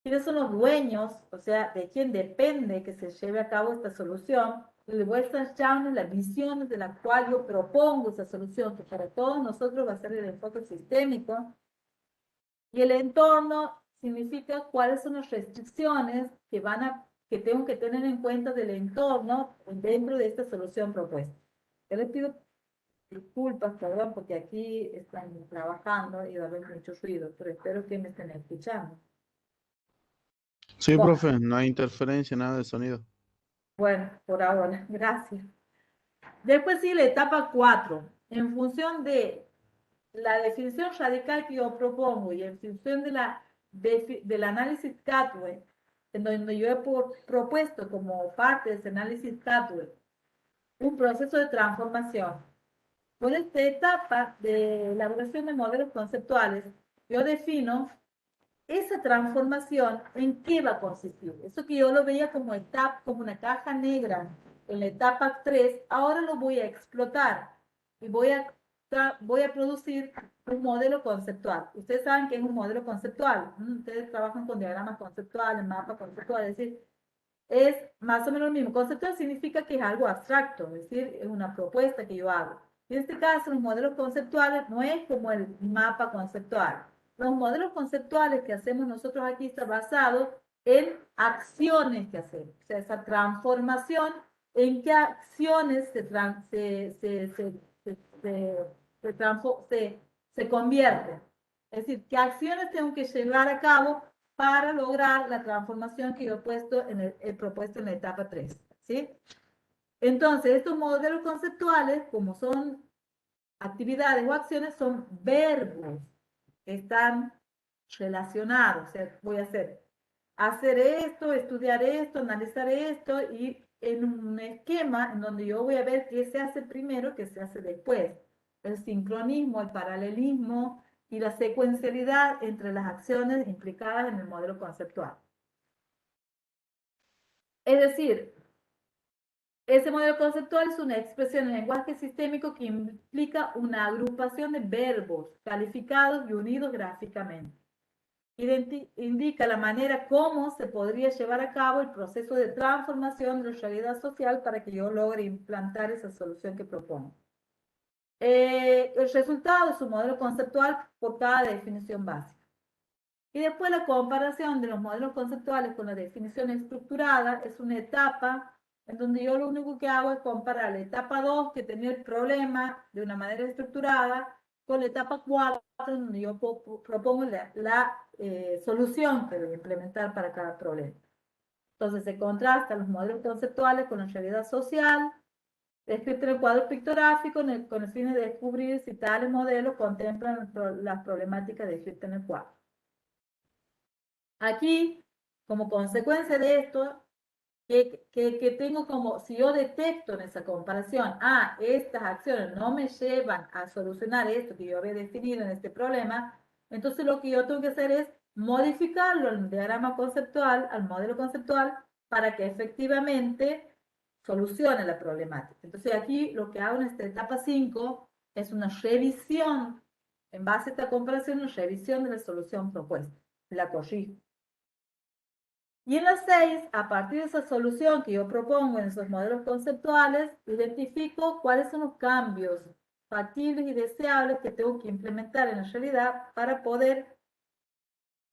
¿Quiénes son los dueños? O sea, de quién depende que se lleve a cabo esta solución. Y voy a estar echando las visiones de la cual yo propongo esa solución, que para todos nosotros va a ser el enfoque sistémico. Y el entorno significa cuáles son las restricciones que tengo que tener en cuenta del entorno dentro de esta solución propuesta. Yo les pido disculpas, perdón, porque aquí están trabajando y va a haber mucho ruido, pero espero que me estén escuchando. Sí, Bueno, profe, no hay interferencia, nada de sonido. bueno, por ahora, gracias. Después sí, la etapa 4. En función de la definición radical que yo propongo y en función del análisis Cadwell, en donde yo he propuesto como parte de ese análisis Cadwell un proceso de transformación. Con esta etapa de elaboración de modelos conceptuales, yo defino esa transformación en qué va a consistir. Eso que yo lo veía como una caja negra en la etapa 3, ahora lo voy a explotar y voy a producir un modelo conceptual. Ustedes saben que es un modelo conceptual. Ustedes trabajan con diagramas conceptuales, mapas conceptuales, es decir, es más o menos lo mismo. Conceptual significa que es algo abstracto, es decir, es una propuesta que yo hago. En este caso, los modelos conceptuales no es como el mapa conceptual. Los modelos conceptuales que hacemos nosotros aquí está basado en acciones que hacemos. O sea, esa transformación, en qué acciones se convierten. Es decir, qué acciones tengo que llevar a cabo para lograr la transformación que yo he propuesto en la etapa 3. ¿Sí? Entonces, estos modelos conceptuales, como son actividades o acciones, son verbos que están relacionados. O sea, voy a hacer esto, estudiar esto, analizar esto, y en un esquema en donde yo voy a ver qué se hace primero, qué se hace después. El sincronismo, el paralelismo y la secuencialidad entre las acciones implicadas en el modelo conceptual. Es decir, ese modelo conceptual es una expresión en lenguaje sistémico que implica una agrupación de verbos calificados y unidos gráficamente. Indica la manera cómo se podría llevar a cabo el proceso de transformación de la realidad social para que yo logre implantar esa solución que propongo. El resultado es un modelo conceptual por cada definición básica. Y después la comparación de los modelos conceptuales con la definición estructurada es una etapa en donde yo lo único que hago es comparar la etapa 2, que tenía el problema de una manera estructurada, con la etapa 4, donde yo propongo la solución que voy a implementar para cada problema. Entonces se contrastan los modelos conceptuales con la realidad social, descrito en el cuadro pictográfico con el fin de descubrir si tales modelos contemplan las problemáticas descritas en el cuadro. Aquí, como consecuencia de esto, que tengo como, si yo detecto en esa comparación, estas acciones no me llevan a solucionar esto que yo había definido en este problema, entonces lo que yo tengo que hacer es modificarlo al diagrama conceptual, al modelo conceptual, para que efectivamente solucione la problemática. Entonces aquí lo que hago en esta etapa 5 es una revisión, en base a esta comparación, una revisión de la solución propuesta, la corrijo. Y en la 6, a partir de esa solución que yo propongo en esos modelos conceptuales, identifico cuáles son los cambios factibles y deseables que tengo que implementar en la realidad para poder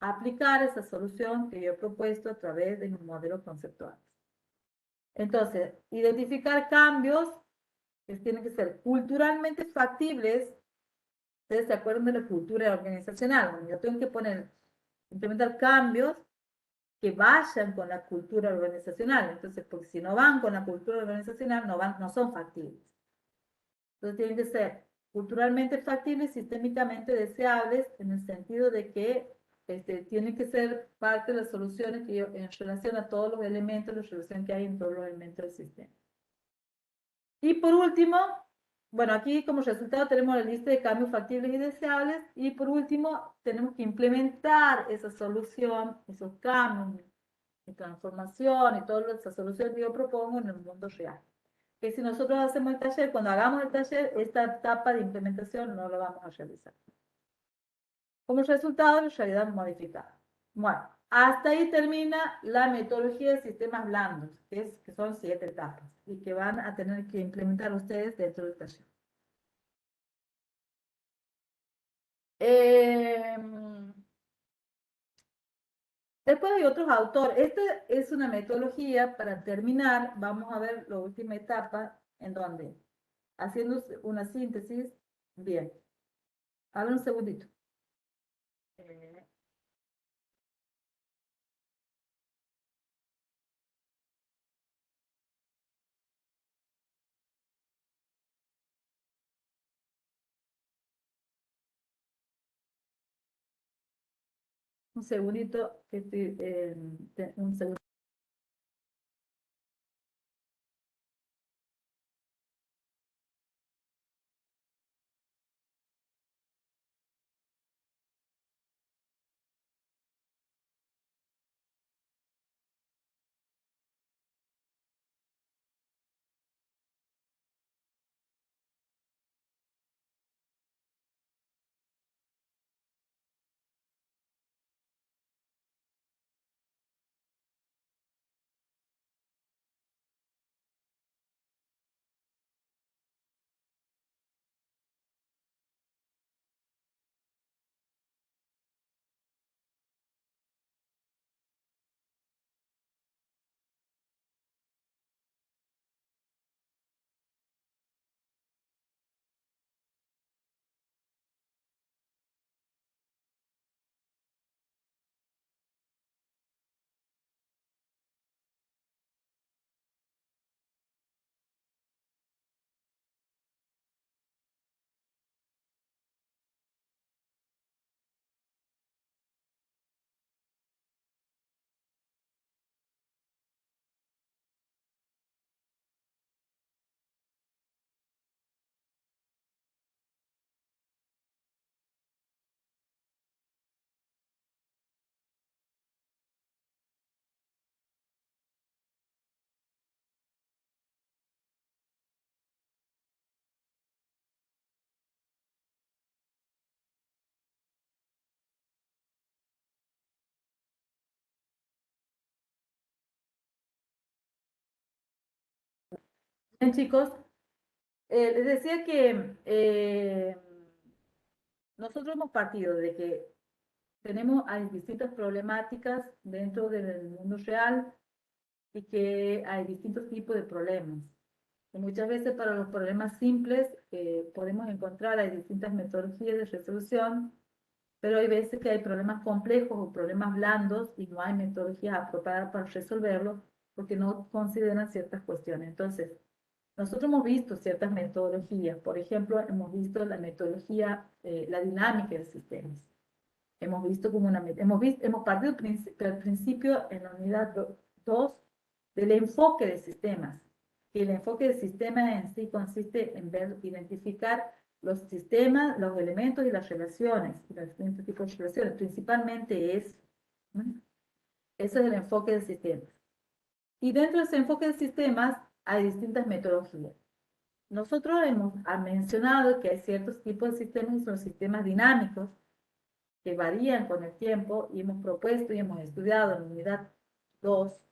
aplicar esa solución que yo he propuesto a través de mis modelos conceptuales. Entonces, identificar cambios que tienen que ser culturalmente factibles. Ustedes se acuerdan de la cultura organizacional. Bueno, yo tengo que implementar cambios que vayan con la cultura organizacional. Entonces, porque si no van con la cultura organizacional, no son factibles. Entonces, tienen que ser culturalmente factibles, sistémicamente deseables, en el sentido de que tienen que ser parte de las soluciones que yo, en relación a todos los elementos, la relación que hay en todos los elementos del sistema. Y por último, bueno, aquí como resultado tenemos la lista de cambios factibles y deseables, y por último tenemos que implementar esa solución, esos cambios, y transformación y todas esas soluciones que yo propongo en el mundo real. Que si nosotros hacemos el taller, cuando hagamos el taller, esta etapa de implementación no la vamos a realizar. Como resultado, la realidad modificada. Bueno, hasta ahí termina la metodología de sistemas blandos, que son 7 etapas y que van a tener que implementar ustedes dentro del taller. Después hay otros autores. Esta es una metodología, para terminar, vamos a ver la última etapa, en donde, haciendo una síntesis, bien. A ver un segundito. Un segundito, que estoy, un segundo. Bien, chicos, les decía que nosotros hemos partido de que hay distintas problemáticas dentro del mundo real y que hay distintos tipos de problemas. Y muchas veces para los problemas simples podemos encontrar, hay distintas metodologías de resolución, pero hay veces que hay problemas complejos o problemas blandos y no hay metodologías apropiadas para resolverlos porque no consideran ciertas cuestiones. Entonces, nosotros hemos visto ciertas metodologías. Por ejemplo, hemos visto la metodología, la dinámica de sistemas. Hemos visto como hemos partido del principio en la unidad 2 del enfoque de sistemas. Y el enfoque de sistemas en sí consiste en identificar los sistemas, los elementos y las relaciones, y los distintos tipos de relaciones. Principalmente es, eso es el enfoque de sistemas. Y dentro de ese enfoque de sistemas hay distintas metodologías. Nosotros hemos mencionado que hay ciertos tipos de sistemas y son sistemas dinámicos que varían con el tiempo y hemos propuesto y hemos estudiado en unidad 2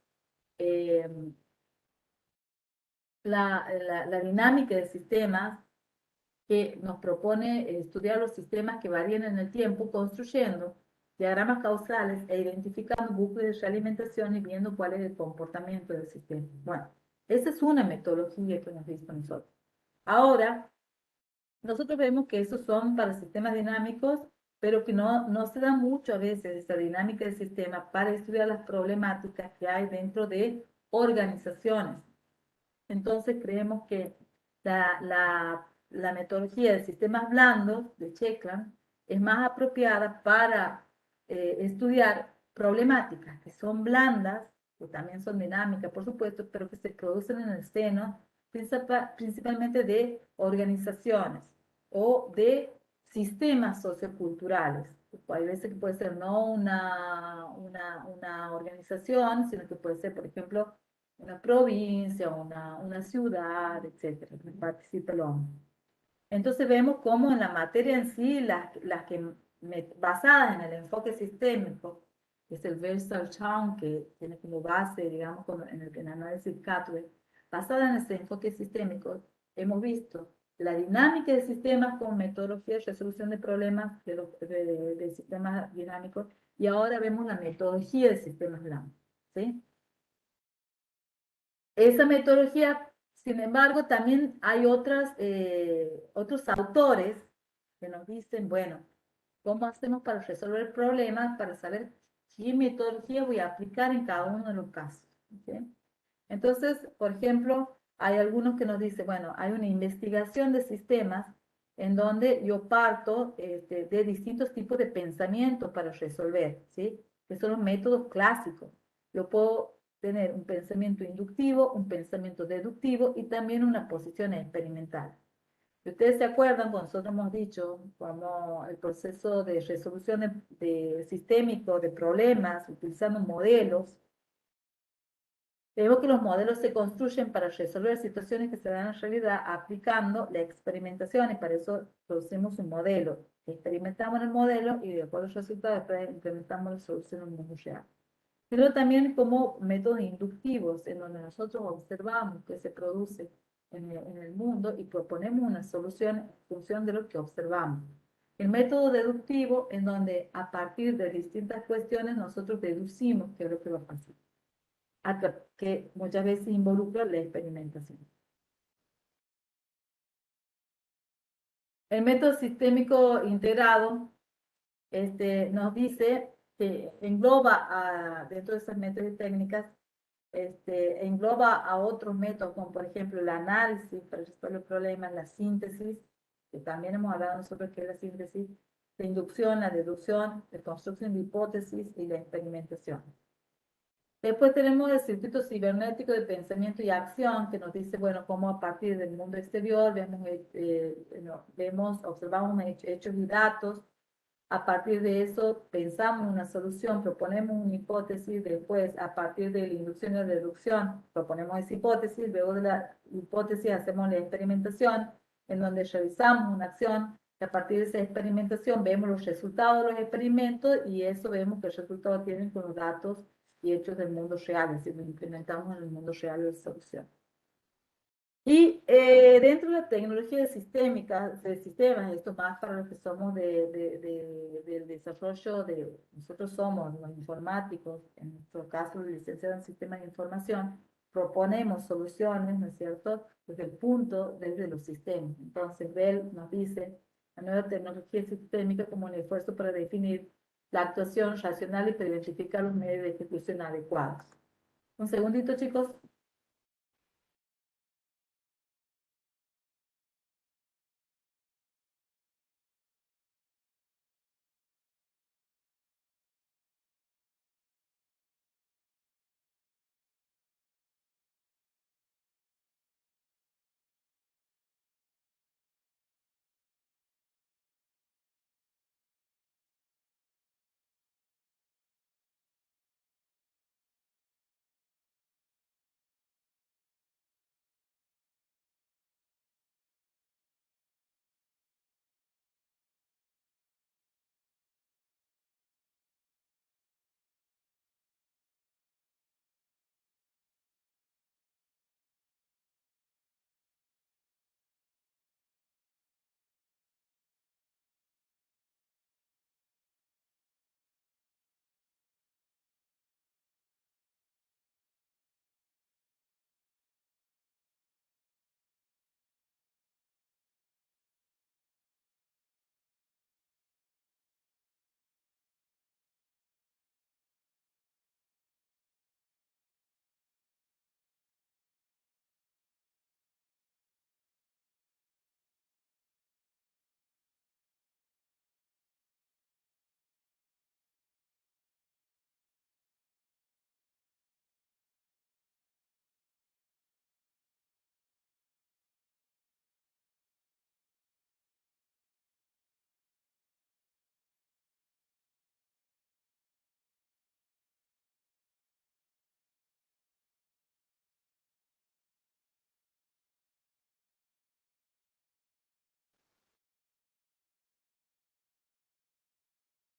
la dinámica de sistemas que nos propone estudiar los sistemas que varían en el tiempo construyendo diagramas causales e identificando bucles de realimentación y viendo cuál es el comportamiento del sistema. Bueno, esa es una metodología que hemos visto nosotros. Ahora, nosotros vemos que esos son para sistemas dinámicos, pero que no se da mucho a veces esta dinámica del sistema para estudiar las problemáticas que hay dentro de organizaciones. Entonces creemos que la metodología de sistemas blandos de Chekland es más apropiada para estudiar problemáticas que son blandas, que también son dinámicas, por supuesto, pero que se producen en el seno principalmente de organizaciones o de sistemas socioculturales. Hay veces que puede ser no una organización, sino que puede ser, por ejemplo, una provincia, una ciudad, etcétera, que participa el hombre. Entonces vemos cómo en la materia en sí, las que basadas en el enfoque sistémico, que es el Weltanschauung, que tiene como base, digamos, en el análisis Cutwell, basada en ese enfoque sistémico, hemos visto la dinámica de sistemas con metodología de resolución de problemas de sistemas dinámicos, y ahora vemos la metodología de sistemas blandos, ¿sí? Esa metodología, sin embargo, también hay otros autores que nos dicen, bueno, ¿cómo hacemos para resolver problemas, para saber qué metodología voy a aplicar en cada uno de los casos? ¿Okay? Entonces, por ejemplo, hay algunos que nos dicen, bueno, hay una investigación de sistemas en donde yo parto de distintos tipos de pensamientos para resolver, ¿sí? Que son los métodos clásicos. Yo puedo tener un pensamiento inductivo, un pensamiento deductivo y también una posición experimental. Si ustedes se acuerdan, cuando nosotros hemos dicho, como el proceso de resolución de sistémico de problemas utilizando modelos, vemos que los modelos se construyen para resolver situaciones que se dan en realidad aplicando la experimentación y para eso producimos un modelo. Experimentamos el modelo y de acuerdo al resultado después implementamos la solución en el mundo real. Pero también como métodos inductivos en donde nosotros observamos qué se produce en el mundo y proponemos una solución en función de lo que observamos. El método deductivo en donde a partir de distintas cuestiones nosotros deducimos qué es lo que va a pasar, que muchas veces involucra la experimentación. El método sistémico integrado nos dice que engloba dentro de esas métodos y técnicas, engloba a otros métodos como por ejemplo el análisis para resolver problemas, la síntesis, que también hemos hablado nosotros que es la síntesis, la inducción, la deducción, la construcción de hipótesis y la experimentación. Después tenemos el circuito cibernético de pensamiento y acción, que nos dice, bueno, cómo a partir del mundo exterior observamos hechos y datos, a partir de eso pensamos una solución, proponemos una hipótesis, después a partir de la inducción y la deducción proponemos esa hipótesis, luego de la hipótesis hacemos la experimentación, en donde realizamos una acción, y a partir de esa experimentación vemos los resultados de los experimentos y eso vemos que el resultado tiene con los datos y hechos del mundo real, es decir, lo implementamos en el mundo real de la solución. Y dentro de la tecnología de sistemas, esto más para los que somos del desarrollo nosotros somos los informáticos, en nuestro caso licenciados en sistemas de información, proponemos soluciones, ¿no es cierto?, desde los sistemas. Entonces, Bell nos dice, la nueva tecnología sistémica como un esfuerzo para definir la actuación racional y para identificar los medios de ejecución adecuados. Un segundito, chicos.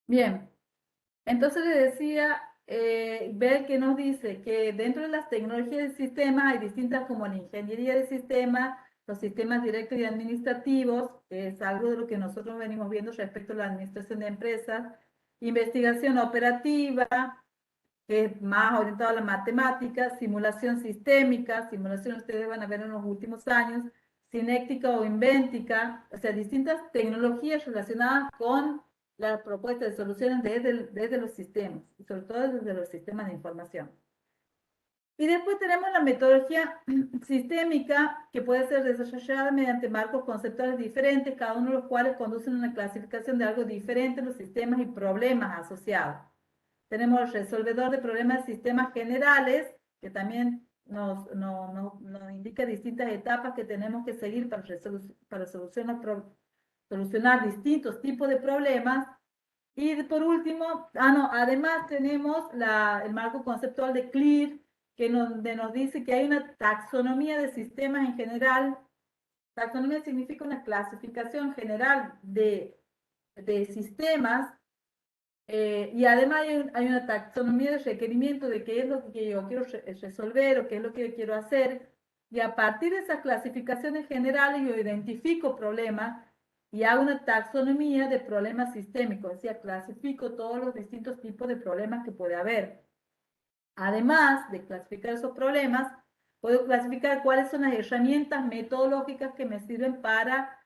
Bien, entonces le decía, ver que nos dice que dentro de las tecnologías de sistemas hay distintas como la ingeniería de sistemas, los sistemas directos y administrativos, que es algo de lo que nosotros venimos viendo respecto a la administración de empresas, investigación operativa, que es más orientado a la matemática, simulación sistémica, simulación ustedes van a ver en los últimos años, cinética o invéntica, o sea, distintas tecnologías relacionadas con la propuesta de soluciones desde los sistemas, y sobre todo desde los sistemas de información. Y después tenemos la metodología sistémica, que puede ser desarrollada mediante marcos conceptuales diferentes, cada uno de los cuales conducen a una clasificación de algo diferente en los sistemas y problemas asociados. Tenemos el resolvedor de problemas de sistemas generales, que también nos indica distintas etapas que tenemos que seguir para solucionar distintos tipos de problemas. Y por último, además tenemos el marco conceptual de CLIR, que nos dice que hay una taxonomía de sistemas en general. Taxonomía significa una clasificación general de sistemas, y además hay una taxonomía de requerimiento de qué es lo que yo quiero resolver o qué es lo que yo quiero hacer. Y a partir de esas clasificaciones generales yo identifico problemas y hago una taxonomía de problemas sistémicos, o sea, clasifico todos los distintos tipos de problemas que puede haber. Además de clasificar esos problemas, puedo clasificar cuáles son las herramientas metodológicas que me sirven para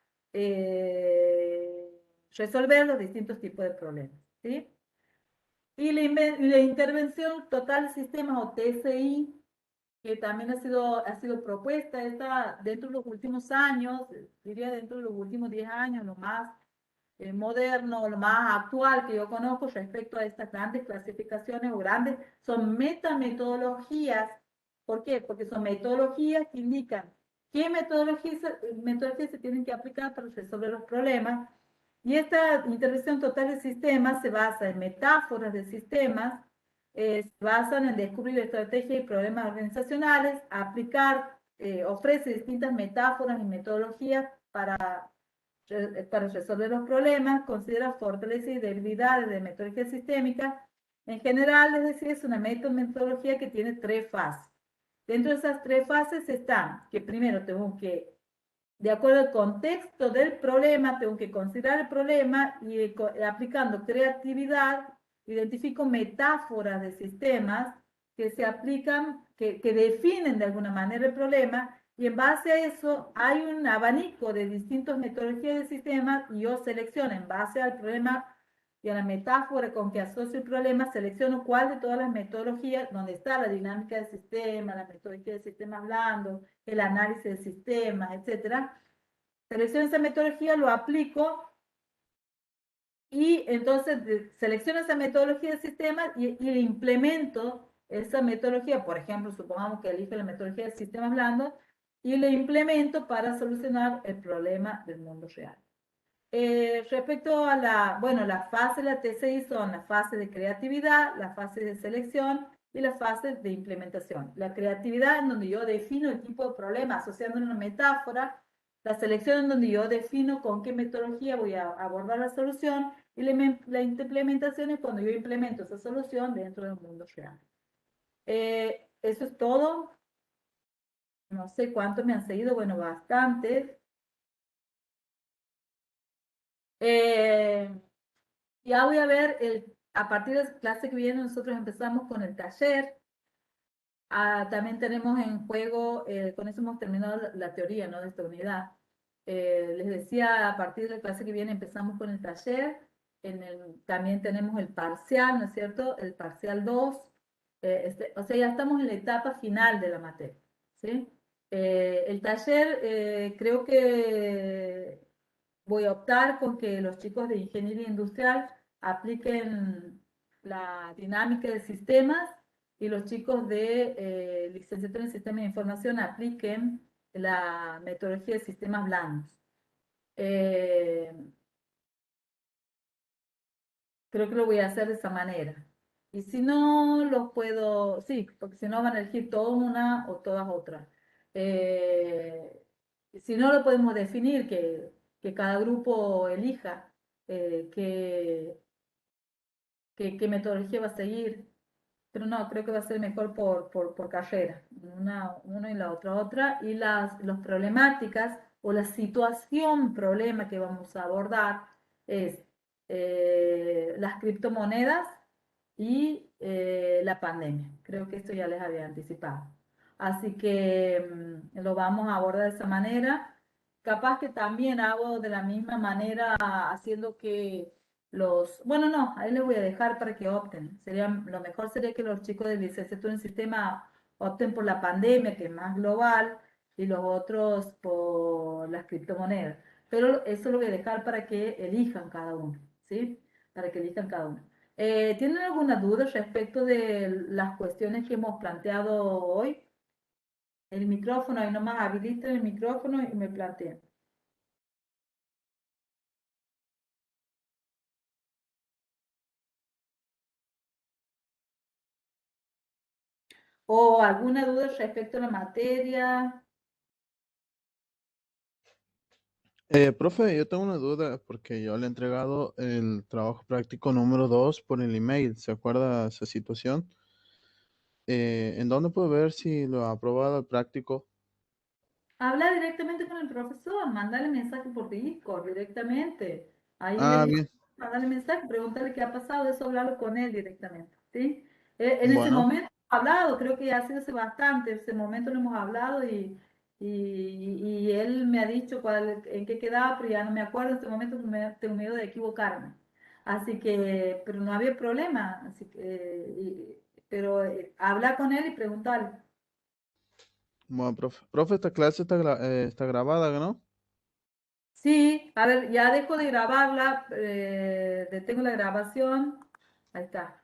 resolver los distintos tipos de problemas, ¿sí? Y la intervención total de sistemas o TSI, que también ha sido propuesta, está dentro de los últimos años, diría dentro de los últimos 10 años, lo más moderno, lo más actual que yo conozco respecto a estas grandes clasificaciones o grandes, son metametodologías. ¿Por qué? Porque son metodologías que indican qué metodologías se tienen que aplicar para resolver los problemas. Y esta intervención total de sistemas se basa en metáforas de sistemas, se basan en descubrir estrategias y problemas organizacionales, aplicar, ofrece distintas metáforas y metodologías para resolver los problemas, considera fortalezas y debilidades de metodología sistémica. En general, es decir, es una metodología que tiene 3 fases. Dentro de esas 3 fases están que primero tengo que, de acuerdo al contexto del problema, tengo que considerar el problema y aplicando creatividad, identifico metáforas de sistemas que se aplican, que definen de alguna manera el problema, y en base a eso hay un abanico de distintas metodologías de sistemas y yo selecciono en base al problema y a la metáfora con que asocio el problema, selecciono cuál de todas las metodologías, donde está la dinámica del sistema, la metodología del sistema hablando, el análisis de sistemas, etcétera. Selecciono esa metodología, lo aplico y entonces selecciono esa metodología de sistemas y le implemento esa metodología. Por ejemplo, supongamos que elijo la metodología de sistemas blandos y le implemento para solucionar el problema del mundo real. Respecto a la fase de la TCI son la fase de creatividad, la fase de selección y la fase de implementación. La creatividad en donde yo defino el tipo de problema asociando una metáfora, la selección en donde yo defino con qué metodología voy a abordar la solución y la implementación es cuando yo implemento esa solución dentro del mundo real. Eso es todo. No sé cuánto me han seguido, bueno, bastantes. Ya voy a ver, a partir de la clase que viene nosotros empezamos con el taller. También tenemos en juego, con eso hemos terminado la teoría, ¿no?, de esta unidad. Les decía, a partir de la clase que viene empezamos con el taller. También tenemos el parcial, ¿no es cierto? El parcial 2. O sea, ya estamos en la etapa final de la materia, ¿sí? El taller, creo que voy a optar con que los chicos de ingeniería industrial apliquen la dinámica de sistemas y los chicos de licenciatura en sistemas de información apliquen la metodología de sistemas blandos. Creo que lo voy a hacer de esa manera. Y si no, los puedo, sí, porque si no van a elegir todas una o todas otras. Si no, lo podemos definir, que cada grupo elija qué qué metodología va a seguir. Pero no, creo que va a ser mejor por carrera, una y la otra. Y las problemáticas o la problema que vamos a abordar es las criptomonedas y la pandemia. Creo que esto ya les había anticipado. Así que lo vamos a abordar de esa manera. Capaz que también hago de la misma manera, haciendo que bueno, no, ahí les voy a dejar para que opten. Lo mejor sería que los chicos de licenciatura en sistema opten por la pandemia, que es más global, y los otros por las criptomonedas. Pero eso lo voy a dejar para que elijan cada uno, ¿sí? Para que elijan cada uno. ¿Tienen alguna duda respecto de las cuestiones que hemos planteado hoy? El micrófono, ahí nomás habiliten el micrófono y me plantean. ¿O alguna duda respecto a la materia? Profe, yo tengo una duda porque yo le he entregado el trabajo práctico número 2 por el email. ¿Se acuerda esa situación? ¿En dónde puedo ver si lo ha aprobado el práctico? Habla directamente con el profesor, mándale mensaje por Discord directamente. Ahí Ah, le bien. mándale mensaje, pregúntale qué ha pasado, eso hablarlo con él directamente, ¿sí? En ese Bueno, momento hemos hablado, creo que ha sido hace bastante, ese momento lo hemos hablado y él me ha dicho en qué quedaba, pero ya no me acuerdo, en este momento tengo miedo de equivocarme. Así que, pero no había problema, así que, pero habla con él y preguntarle. bueno, profe. Profe, esta clase está grabada, ¿no? Sí, a ver, ya dejo de grabarla, detengo la grabación. Ahí está.